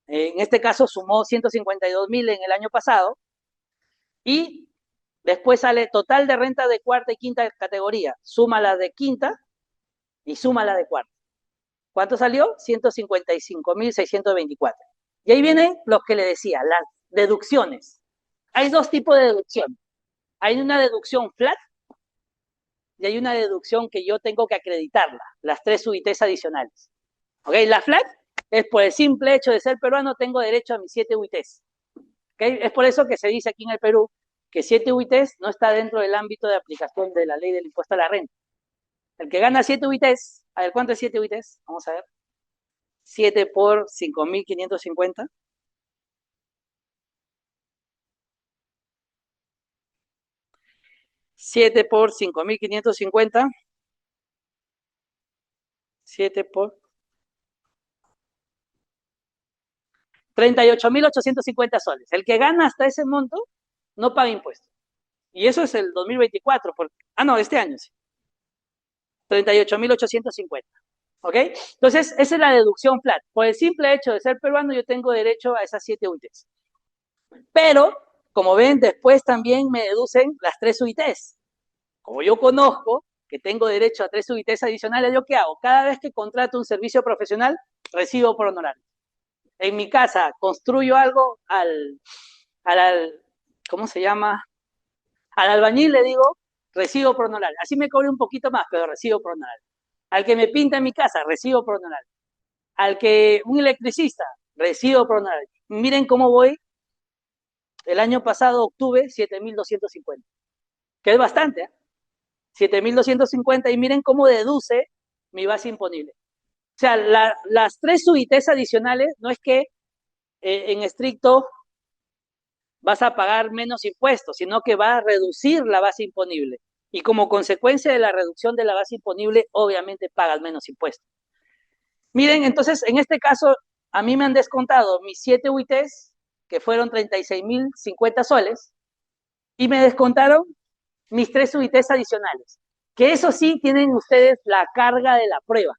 En este caso sumó 152.000 en el año pasado, y después sale total de renta de cuarta y quinta categoría. Suma la de quinta y suma la de cuarta. ¿Cuánto salió? 155.624. Y ahí vienen los que le decía, las deducciones. Hay dos tipos de deducción. Hay una deducción flat y hay una deducción que yo tengo que acreditarla, las 3 UITs adicionales. ¿Ok? La flat es por el simple hecho de ser peruano, tengo derecho a mis 7 UITs. ¿Ok? Es por eso que se dice aquí en el Perú que 7 UITs no está dentro del ámbito de aplicación de la ley del impuesto a la renta. El que gana 7 UITs, a ver, ¿cuánto es 7 UITs? Vamos a ver. 7 por 5.550. 7 por 5.550. 7 por 38.850 soles. El que gana hasta ese monto no paga impuestos. Y eso es el 2024. No, este año sí. 38.850. ¿Ok? Entonces, esa es la deducción flat. Por el simple hecho de ser peruano, yo tengo derecho a esas 7 UITs. Pero, como ven, después también me deducen las 3 UITs. Como yo conozco que tengo derecho a 3 UITs adicionales, ¿yo qué hago? Cada vez que contrato un servicio profesional, recibo por honorario. En mi casa construyo algo ¿cómo se llama? Al albañil le digo, recibo por honorario. Así me cobre un poquito más, pero recibo por honorario. Al que me pinta en mi casa, recibo por honorario. Un electricista, recibo por honorario. Miren cómo voy. El año pasado obtuve 7.250, que es bastante, ¿eh? 7.250, y miren cómo deduce mi base imponible. O sea, las 3 UITs adicionales no es que en estricto vas a pagar menos impuestos, sino que va a reducir la base imponible. Y como consecuencia de la reducción de la base imponible, obviamente pagas menos impuestos. Miren, entonces, en este caso, a mí me han descontado mis 7 UITs, que fueron 36.050 soles, y me descontaron mis 3 UITs adicionales, que eso sí tienen ustedes la carga de la prueba.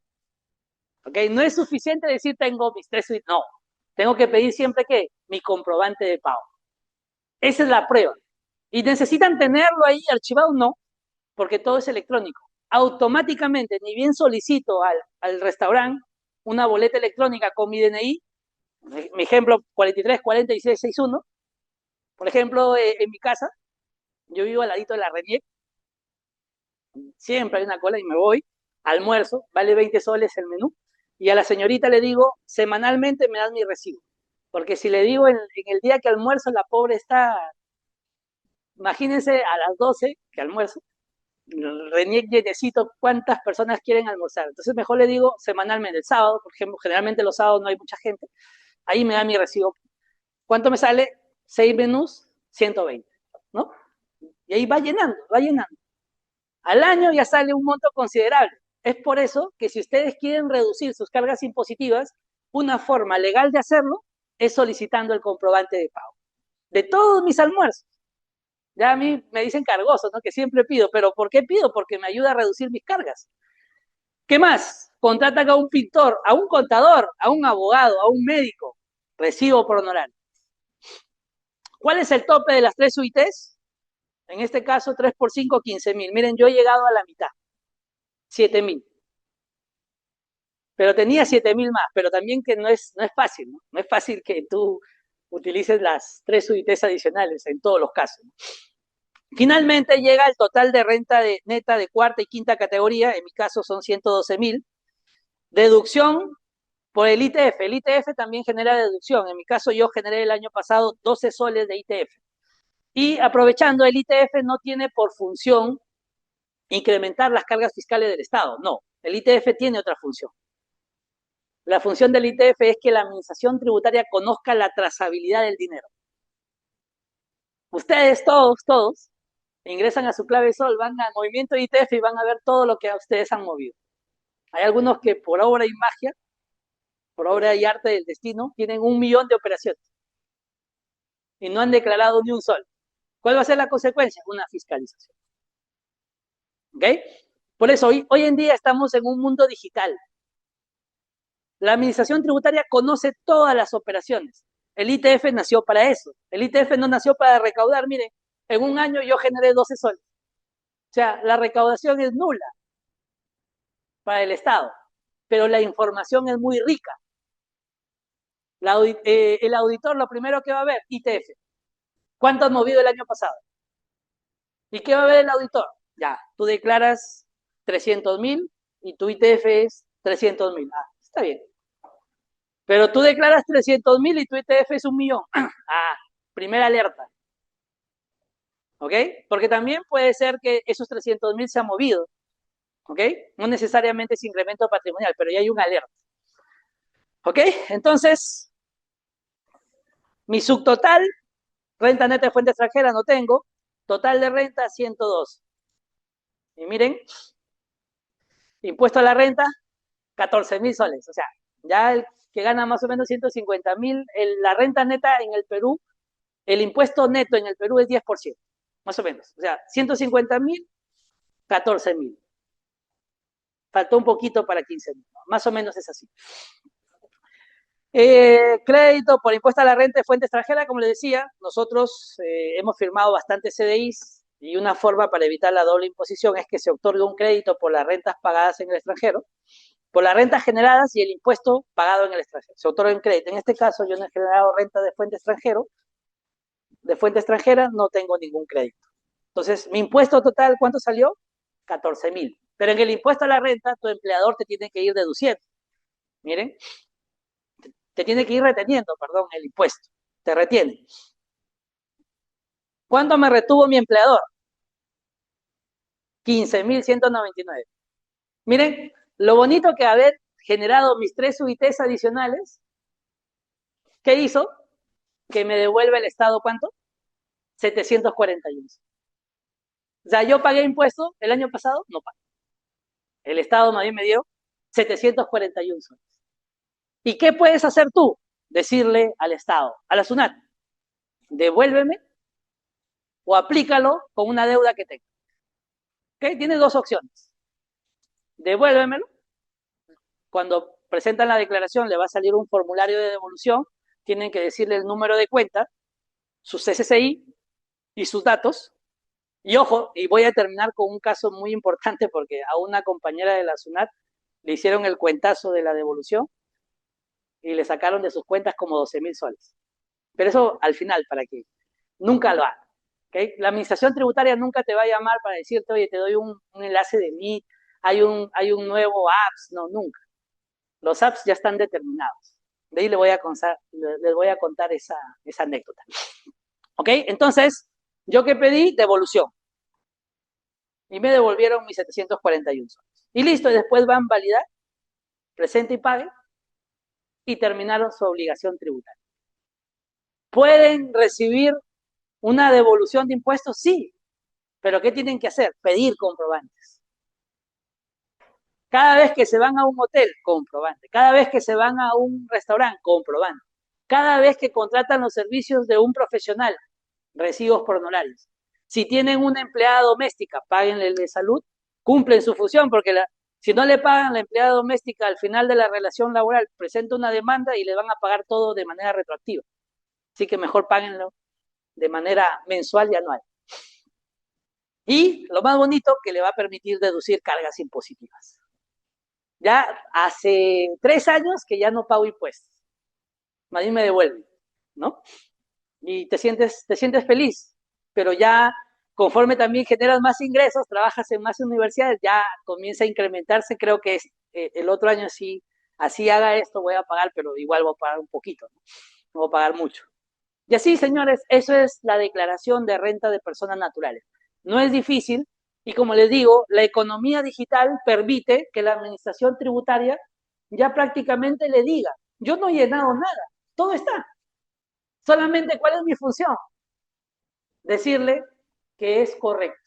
¿Ok? No es suficiente decir tengo mis 3 UITs, no. Tengo que pedir siempre que mi comprobante de pago. Esa es la prueba. ¿Y necesitan tenerlo ahí archivado? No, porque todo es electrónico. Automáticamente, ni bien solicito al restaurante una boleta electrónica con mi DNI, mi ejemplo 43401661, por ejemplo, en mi casa, yo vivo al ladito de la Reniec, siempre hay una cola y me voy, almuerzo, vale 20 soles el menú, y a la señorita le digo, semanalmente me das mi recibo, porque si le digo en el día que almuerzo, la pobre está, imagínense a las 12 que almuerzo, Reniec necesito cuántas personas quieren almorzar. Entonces mejor le digo semanalmente, el sábado, por ejemplo, generalmente los sábados no hay mucha gente, ahí me da mi recibo. ¿Cuánto me sale? 6 menús, 120, ¿no? Y ahí va llenando, va llenando. Al año ya sale un monto considerable. Es por eso que si ustedes quieren reducir sus cargas impositivas, una forma legal de hacerlo es solicitando el comprobante de pago. De todos mis almuerzos. Ya a mí me dicen cargoso, ¿no? Que siempre pido, pero ¿por qué pido? Porque me ayuda a reducir mis cargas. ¿Qué más? Contratan a un pintor, a un contador, a un abogado, a un médico. Recibo por honorario. ¿Cuál es el tope de las 3 UITs? En este caso, 3 por 5, 15.000. Miren, yo he llegado a la mitad, 7.000. Pero tenía 7.000 más, pero también que no es fácil, ¿no? No es fácil que tú utilices las 3 UITs adicionales en todos los casos. Finalmente llega el total de renta neta de cuarta y quinta categoría, en mi caso son 112.000. Deducción por el ITF. El ITF también genera deducción. En mi caso yo generé el año pasado 12 soles de ITF. Y aprovechando, el ITF no tiene por función incrementar las cargas fiscales del Estado. No, el ITF tiene otra función. La función del ITF es que la administración tributaria conozca la trazabilidad del dinero. Ustedes todos, ingresan a su clave Sol, van al movimiento ITF y van a ver todo lo que ustedes han movido. Hay algunos que por obra y magia, por obra y arte del destino, tienen 1 millón de operaciones y no han declarado ni un sol. ¿Cuál va a ser la consecuencia? Una fiscalización. ¿Ok? Por eso hoy en día estamos en un mundo digital. La administración tributaria conoce todas las operaciones. El ITF nació para eso. El ITF no nació para recaudar. Mire, en un año yo generé 12 soles. O sea, la recaudación es nula para el Estado, pero la información es muy rica. El auditor lo primero que va a ver, ITF. ¿Cuánto has movido el año pasado? ¿Y qué va a ver el auditor? Ya, tú declaras 300.000 y tu ITF es 300.000. Ah, está bien. Pero tú declaras 300.000 y tu ITF es 1 millón. Ah, primera alerta. ¿Ok? Porque también puede ser que esos 300.000 se han movido. ¿Ok? No necesariamente es incremento patrimonial, pero ya hay una alerta. ¿Ok? Entonces, mi subtotal, renta neta de fuente extranjera no tengo. Total de renta, 102. Y miren, impuesto a la renta, 14.000 soles. O sea, ya el que gana más o menos 150.000, la renta neta en el Perú, el impuesto neto en el Perú es 10%, más o menos. O sea, 150.000, 14.000. Faltó un poquito para 15.000. Más o menos es así. Crédito por impuesto a la renta de fuente extranjera, como les decía, nosotros hemos firmado bastantes CDIs y una forma para evitar la doble imposición es que se otorgue un crédito por las rentas pagadas en el extranjero, por las rentas generadas y el impuesto pagado en el extranjero. Se otorga un crédito. En este caso, yo no he generado renta de fuente extranjera, no tengo ningún crédito. Entonces, mi impuesto total, ¿cuánto salió? 14.000. Pero en el impuesto a la renta, tu empleador te tiene que ir deduciendo. Miren, te tiene que ir reteniendo, perdón, el impuesto. Te retiene. ¿Cuánto me retuvo mi empleador? 15.199. Miren, lo bonito que haber generado mis 3 UITs adicionales, ¿qué hizo? Que me devuelve el Estado, ¿cuánto? 741. O sea, yo pagué impuestos el año pasado, no pagué. El Estado más bien me dio 741 soles. ¿Y qué puedes hacer tú? Decirle al Estado, a la SUNAT, devuélveme o aplícalo con una deuda que tengo. ¿Ok? Tiene 2 opciones. Devuélvemelo. Cuando presentan la declaración le va a salir un formulario de devolución. Tienen que decirle el número de cuenta, su CCCI y sus datos. Y ojo, y voy a terminar con un caso muy importante porque a una compañera de la SUNAT le hicieron el cuentazo de la devolución y le sacaron de sus cuentas como 12.000 soles. Pero eso al final, para que nunca lo hagan. ¿Okay? La administración tributaria nunca te va a llamar para decirte, oye, te doy un enlace de Meet, hay un nuevo apps. No, nunca. Los apps ya están determinados. De ahí les voy a contar esa anécdota. ¿Ok? Entonces, ¿yo qué pedí? Devolución. Y me devolvieron mis 741 soles. Y listo, y después van a validar, presente y pague, y terminaron su obligación tributaria. ¿Pueden recibir una devolución de impuestos? Sí. ¿Pero qué tienen que hacer? Pedir comprobantes. Cada vez que se van a un hotel, comprobante. Cada vez que se van a un restaurante, comprobante. Cada vez que contratan los servicios de un profesional, recibos por honorarios. Si tienen una empleada doméstica, páguenle el de salud, cumplen su función, porque si no le pagan la empleada doméstica al final de la relación laboral, presenta una demanda y le van a pagar todo de manera retroactiva. Así que mejor páguenlo de manera mensual y anual. Y lo más bonito, que le va a permitir deducir cargas impositivas. Ya hace 3 años que ya no pago impuestos. Más bien me devuelven, ¿no? Y te sientes feliz, pero ya conforme también generas más ingresos, trabajas en más universidades, ya comienza a incrementarse. Creo que el otro año sí, así haga esto, voy a pagar, pero igual voy a pagar un poquito, no voy a pagar mucho. Y así, señores, eso es la declaración de renta de personas naturales. No es difícil y como les digo, la economía digital permite que la administración tributaria ya prácticamente le diga, yo no he llenado nada, todo está. Solamente, ¿cuál es mi función? Decirle que es correcto.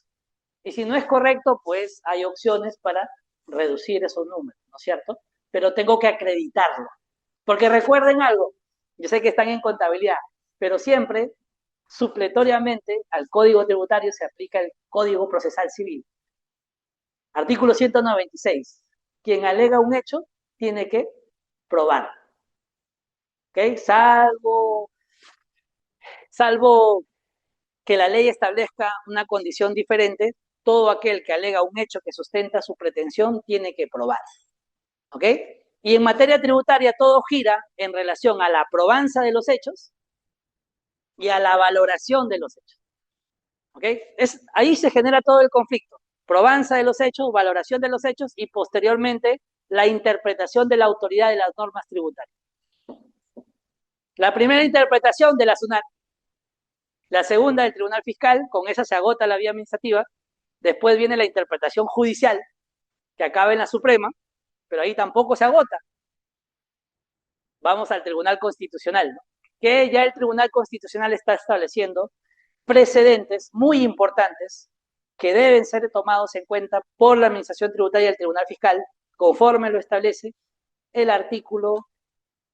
Y si no es correcto, pues hay opciones para reducir esos números, ¿no es cierto? Pero tengo que acreditarlo. Porque recuerden algo, yo sé que están en contabilidad, pero siempre, supletoriamente, al Código Tributario se aplica el Código Procesal Civil. Artículo 196. Quien alega un hecho tiene que probar. ¿Ok? Salvo que la ley establezca una condición diferente, todo aquel que alega un hecho que sustenta su pretensión tiene que probar. ¿Ok? Y en materia tributaria todo gira en relación a la probanza de los hechos y a la valoración de los hechos. ¿Ok? Ahí se genera todo el conflicto. Probanza de los hechos, valoración de los hechos y posteriormente la interpretación de la autoridad de las normas tributarias. La primera interpretación de la SUNAT, la segunda del Tribunal Fiscal, con esa se agota la vía administrativa. Después viene la interpretación judicial, que acaba en la Suprema, pero ahí tampoco se agota. Vamos al Tribunal Constitucional, ¿no? Que ya el Tribunal Constitucional está estableciendo precedentes muy importantes que deben ser tomados en cuenta por la Administración Tributaria del Tribunal Fiscal, conforme lo establece el artículo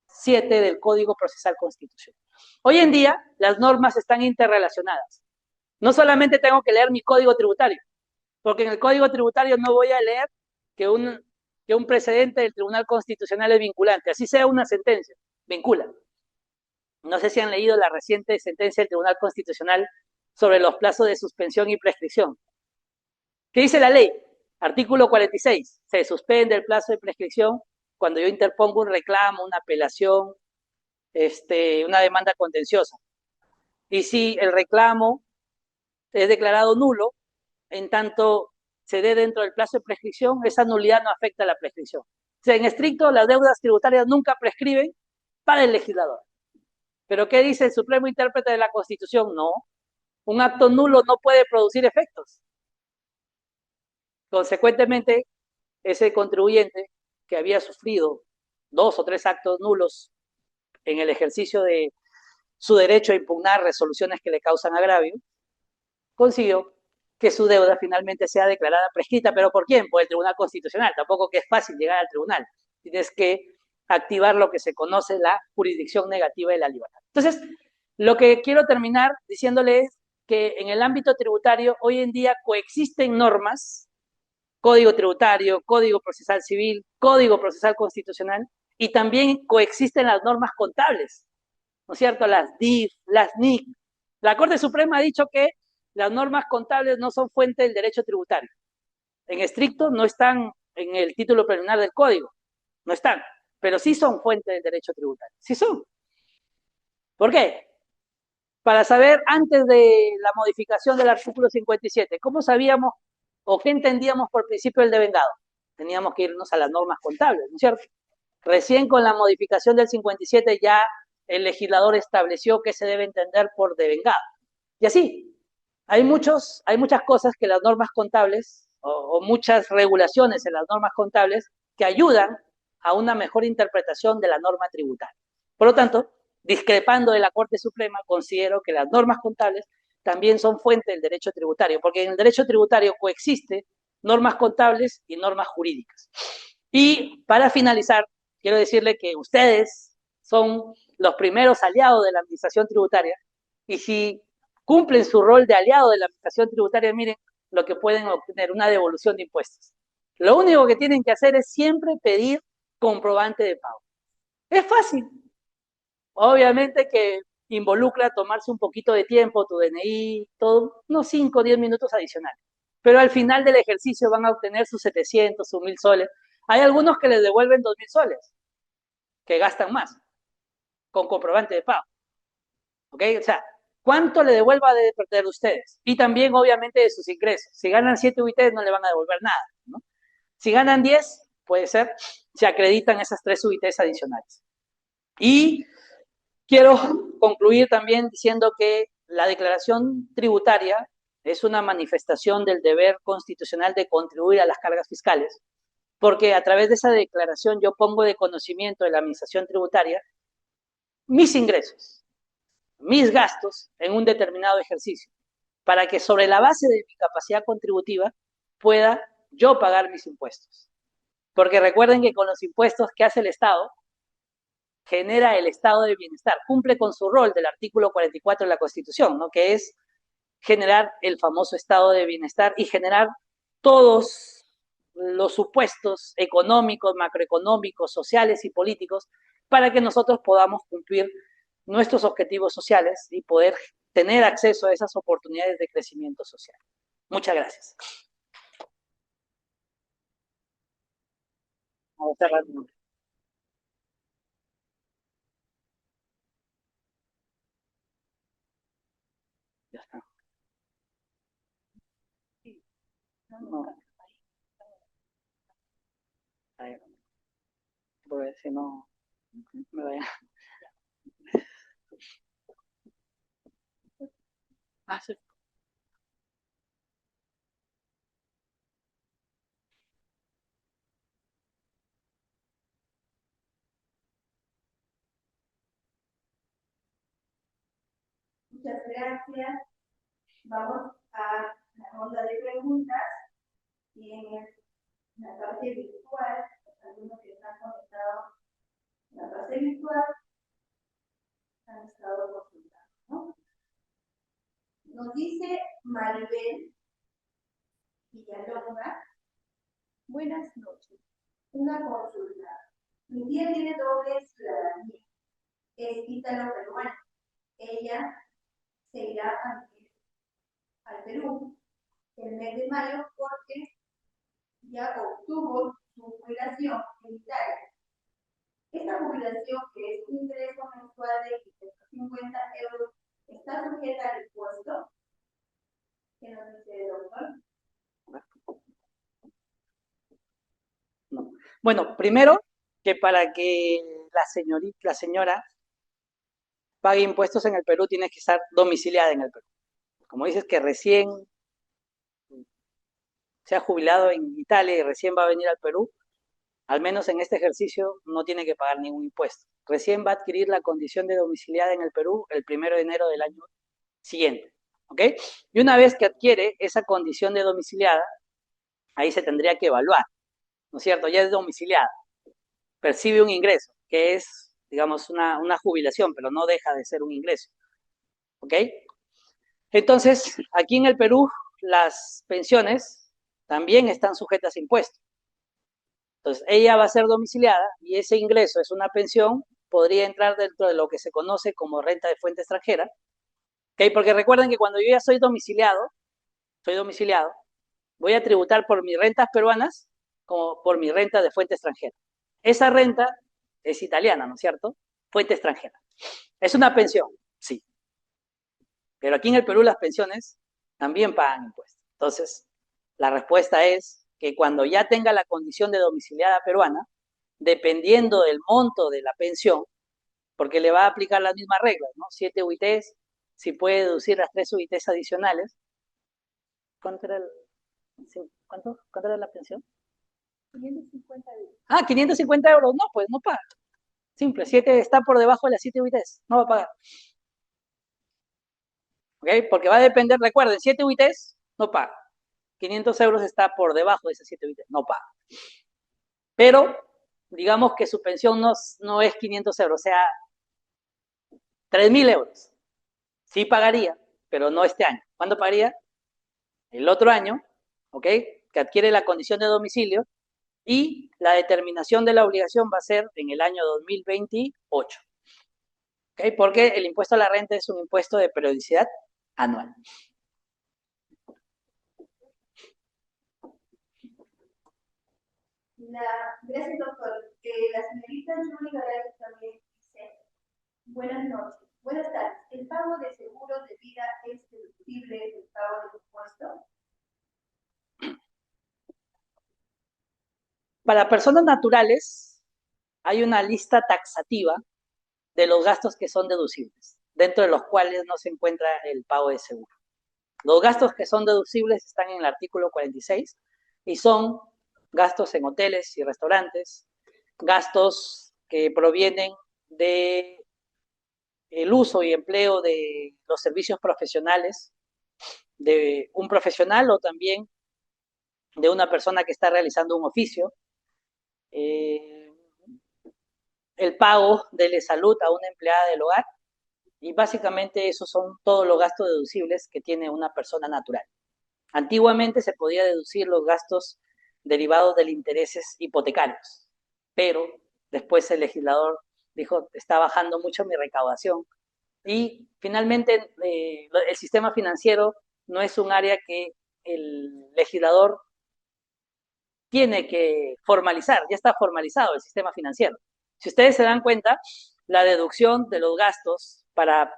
7 del Código Procesal Constitucional. Hoy en día, las normas están interrelacionadas. No solamente tengo que leer mi código tributario, porque en el código tributario no voy a leer que un precedente del Tribunal Constitucional es vinculante, así sea una sentencia, vincula. No sé si han leído la reciente sentencia del Tribunal Constitucional sobre los plazos de suspensión y prescripción. ¿Qué dice la ley? Artículo 46. Se suspende el plazo de prescripción cuando yo interpongo un reclamo, una apelación, una demanda contenciosa. Y si el reclamo es declarado nulo, en tanto se dé dentro del plazo de prescripción, esa nulidad no afecta a la prescripción. O sea, en estricto, las deudas tributarias nunca prescriben para el legislador. ¿Pero qué dice el Supremo Intérprete de la Constitución? No, un acto nulo no puede producir efectos. Consecuentemente, ese contribuyente que había sufrido 2 o 3 actos nulos en el ejercicio de su derecho a impugnar resoluciones que le causan agravio, consiguió que su deuda finalmente sea declarada prescrita. ¿Pero por quién? Por el Tribunal Constitucional. Tampoco que es fácil llegar al tribunal. Tienes que activar lo que se conoce la jurisdicción negativa de la libertad. Entonces, lo que quiero terminar diciéndole es que en el ámbito tributario hoy en día coexisten normas, Código Tributario, Código Procesal Civil, Código Procesal Constitucional, y también coexisten las normas contables, ¿no es cierto? Las DIF, las NIC. La Corte Suprema ha dicho que las normas contables no son fuente del derecho tributario. En estricto no están en el título preliminar del código, no están, pero sí son fuente del derecho tributario, sí son. ¿Por qué? Para saber antes de la modificación del artículo 57, ¿cómo sabíamos o qué entendíamos por principio del devengado? Teníamos que irnos a las normas contables, ¿no es cierto? Recién con la modificación del 57 ya el legislador estableció qué se debe entender por devengado. Y así, hay muchas cosas que las normas contables o muchas regulaciones en las normas contables que ayudan a una mejor interpretación de la norma tributaria. Por lo tanto, discrepando de la Corte Suprema, considero que las normas contables también son fuente del derecho tributario, porque en el derecho tributario coexiste normas contables y normas jurídicas. Y para finalizar, quiero decirle que ustedes son los primeros aliados de la administración tributaria y si cumplen su rol de aliado de la administración tributaria, miren lo que pueden obtener, una devolución de impuestos. Lo único que tienen que hacer es siempre pedir comprobante de pago. Es fácil. Obviamente que involucra tomarse un poquito de tiempo, tu DNI, todo, unos 5 o 10 minutos adicionales. Pero al final del ejercicio van a obtener sus 700, sus 1000 soles. Hay algunos que les devuelven 2000 soles, que gastan más, con comprobante de pago. ¿Ok? O sea, ¿cuánto le devuelva de perder ustedes? Y también, obviamente, de sus ingresos. Si ganan 7 UITs, no le van a devolver nada, ¿no? Si ganan 10, puede ser, se acreditan esas 3 UITs adicionales. Y quiero concluir también diciendo que la declaración tributaria es una manifestación del deber constitucional de contribuir a las cargas fiscales. porque a través de esa declaración yo pongo de conocimiento de la administración tributaria mis ingresos, mis gastos en un determinado ejercicio, para que sobre la base de mi capacidad contributiva pueda yo pagar mis impuestos. Porque recuerden que con los impuestos que hace el Estado, genera el estado de bienestar, cumple con su rol del artículo 44 de la Constitución, ¿no? Que es generar el famoso estado de bienestar y generar todos los supuestos económicos, macroeconómicos, sociales y políticos para que nosotros podamos cumplir nuestros objetivos sociales y poder tener acceso a esas oportunidades de crecimiento social. Muchas gracias. Vamos a cerrar. Ya está. No. Porque si no, me vaya. Ah, sí. Muchas gracias. Vamos a la ronda de preguntas. Tienen la parte virtual, algunos que están conectados en la parte virtual han estado consultando, ¿no? Nos dice Maribel Villalonga, buenas noches. Una consulta. Mi tía tiene doble ciudadanía, es ítalo-peruana. Ella se irá al Perú el mes de mayo porque ya obtuvo su jubilación en Italia. Esta jubilación, que es un ingreso mensual de 550 euros, ¿está sujeta al impuesto? ¿Qué nos dice el doctor? No. Bueno, primero, que para que la señora pague impuestos en el Perú, tiene que estar domiciliada en el Perú. Como dices que recién se ha jubilado en Italia y recién va a venir al Perú, al menos en este ejercicio no tiene que pagar ningún impuesto. Recién va a adquirir la condición de domiciliada en el Perú el 1 de enero del año siguiente. ¿Ok? Y una vez que adquiere esa condición de domiciliada, ahí se tendría que evaluar, ¿no es cierto? Ya es domiciliada, percibe un ingreso, que es, digamos, una jubilación, pero no deja de ser un ingreso. ¿Ok? Entonces, aquí en el Perú, las pensiones también están sujetas a impuestos. Entonces, ella va a ser domiciliada y ese ingreso es una pensión, podría entrar dentro de lo que se conoce como renta de fuente extranjera. ¿Ok? Porque recuerden que cuando yo ya soy domiciliado, voy a tributar por mis rentas peruanas como por mi renta de fuente extranjera. Esa renta es italiana, ¿no es cierto? Fuente extranjera. ¿Es una pensión? Sí. Pero aquí en el Perú las pensiones también pagan impuestos. Entonces, la respuesta es que cuando ya tenga la condición de domiciliada peruana, dependiendo del monto de la pensión, porque le va a aplicar las mismas reglas, ¿no? 7 UITs, si puede deducir las 3 UITs adicionales. ¿Cuánto era, ¿cuánto era la pensión? 550 euros. Ah, 550 euros. No, pues no paga. Simple, 7 está por debajo de las 7 UITs, no va a pagar. ¿Ok? Porque va a depender, recuerden, 7 UITs no paga. 500 euros está por debajo de esas 7 UITs, no paga. Pero, digamos que su pensión no es 500 euros, o sea, 3.000 euros. Sí pagaría, pero no este año. ¿Cuándo pagaría? El otro año, ¿ok? Que adquiere la condición de domicilio y la determinación de la obligación va a ser en el año 2028. ¿Ok? Porque el impuesto a la renta es un impuesto de periodicidad anual. Gracias, doctor. La señorita Julie Garay también dice, buenas noches. Buenas tardes. ¿El pago de seguros de vida es deducible del pago de impuestos? Para personas naturales hay una lista taxativa de los gastos que son deducibles, dentro de los cuales no se encuentra el pago de seguro. Los gastos que son deducibles están en el artículo 46 y son gastos en hoteles y restaurantes, gastos que provienen de el uso y empleo de los servicios profesionales de un profesional o también de una persona que está realizando un oficio, eh, el pago de salud a una empleada del hogar, y básicamente esos son todos los gastos deducibles que tiene una persona natural. Antiguamente se podía deducir los gastos derivados de intereses hipotecarios, pero después el legislador dijo, está bajando mucho mi recaudación, y finalmente el sistema financiero no es un área que el legislador tiene que formalizar, ya está formalizado el sistema financiero. Si ustedes se dan cuenta, la deducción de los gastos para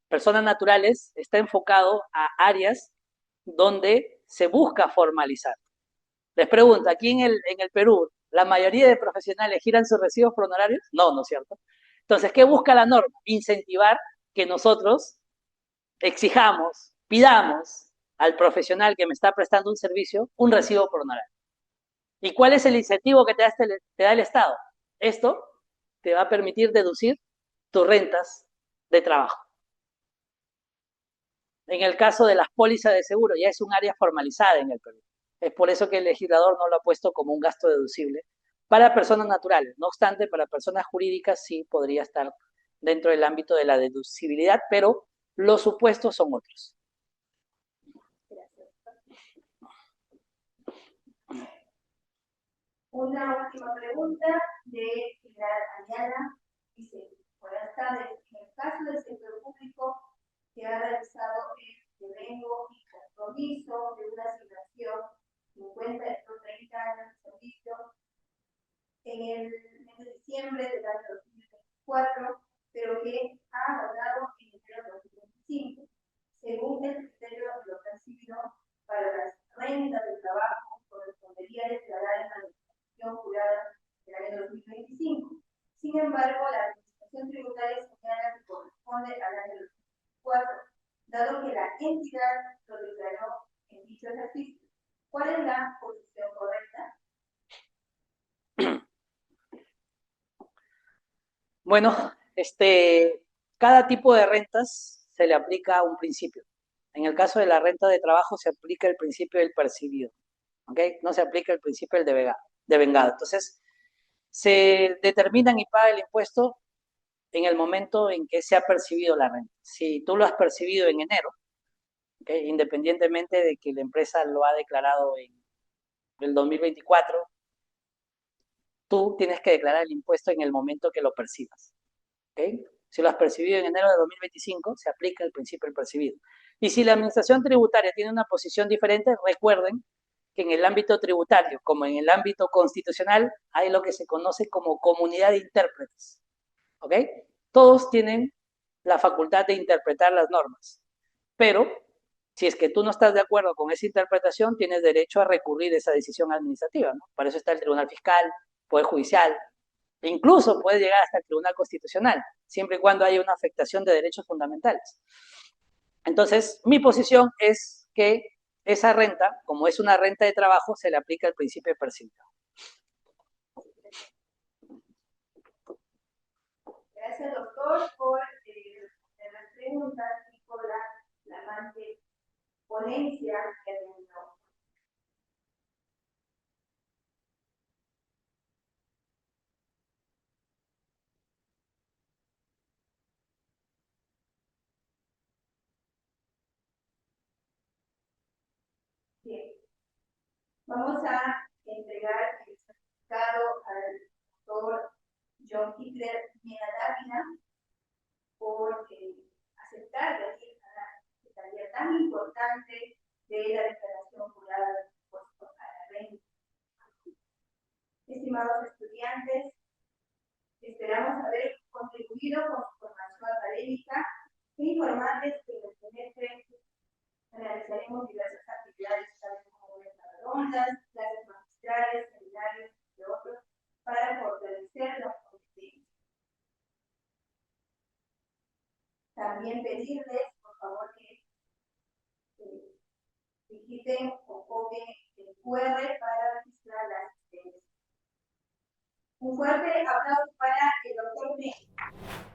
personas naturales está enfocado a áreas donde se busca formalizar. Les pregunto, aquí en el Perú, ¿la mayoría de profesionales giran sus recibos por honorarios? No, ¿no es cierto? Entonces, ¿qué busca la norma? Incentivar que nosotros exijamos, pidamos al profesional que me está prestando un servicio un recibo por honorario. ¿Y cuál es el incentivo que te da el Estado? Esto te va a permitir deducir tus rentas de trabajo. En el caso de las pólizas de seguro, ya es un área formalizada en el Perú. Es por eso que el legislador no lo ha puesto como un gasto deducible para personas naturales. No obstante, para personas jurídicas sí podría estar dentro del ámbito de la deducibilidad, pero los supuestos son otros. Una última pregunta de Pilar Ayala. Dice, buenas tardes. En el caso del sector público que ha realizado el devengo y compromiso de una asignación 50 o 30 años de servicio en el mes de diciembre del año 2024, pero que ha abordado en enero de 2025, según el criterio de lo percibido para las rentas de trabajo, correspondería declarar en la declaración jurada del año 2025. Sin embargo, la administración tributaria señala que corresponde al año 2024, dado que la entidad lo declaró en dicho ejercicio. ¿Cuál es la posición correcta? Bueno, cada tipo de rentas se le aplica un principio. En el caso de la renta de trabajo se aplica el principio del percibido, ¿ok? No se aplica el principio del devengado. Entonces, se determinan y paga el impuesto en el momento en que se ha percibido la renta. Si tú lo has percibido en enero, ¿okay? Independientemente de que la empresa lo ha declarado en el 2024, tú tienes que declarar el impuesto en el momento que lo percibas. ¿Okay? Si lo has percibido en enero de 2025, se aplica el principio del percibido. Y si la administración tributaria tiene una posición diferente, recuerden que en el ámbito tributario, como en el ámbito constitucional, hay lo que se conoce como comunidad de intérpretes. ¿Ok? Todos tienen la facultad de interpretar las normas, pero si es que tú no estás de acuerdo con esa interpretación, tienes derecho a recurrir esa decisión administrativa, ¿no? Para eso está el Tribunal Fiscal, Poder Judicial, e incluso puede llegar hasta el Tribunal Constitucional, siempre y cuando haya una afectación de derechos fundamentales. Entonces, mi posición es que esa renta, como es una renta de trabajo, se le aplica el principio de percibido. Gracias, doctor, por las preguntas y por la amante ponencia que ha tenido. Bien, vamos a entregar el certificado al doctor John Hitler Mena Dávila por aceptar venir a la tarea tan importante de la declaración jurada del impuesto a la renta. Estimados estudiantes, esperamos haber contribuido con su formación académica e informarles que en el semestre realizaremos diversas actividades, tales como mesas redondas, clases magistrales, seminarios, entre otros, para fortalecer las competencias. También pedirles, por favor, que digiten o copien el QR para registrar las Un fuerte aplauso para el doctor Mena.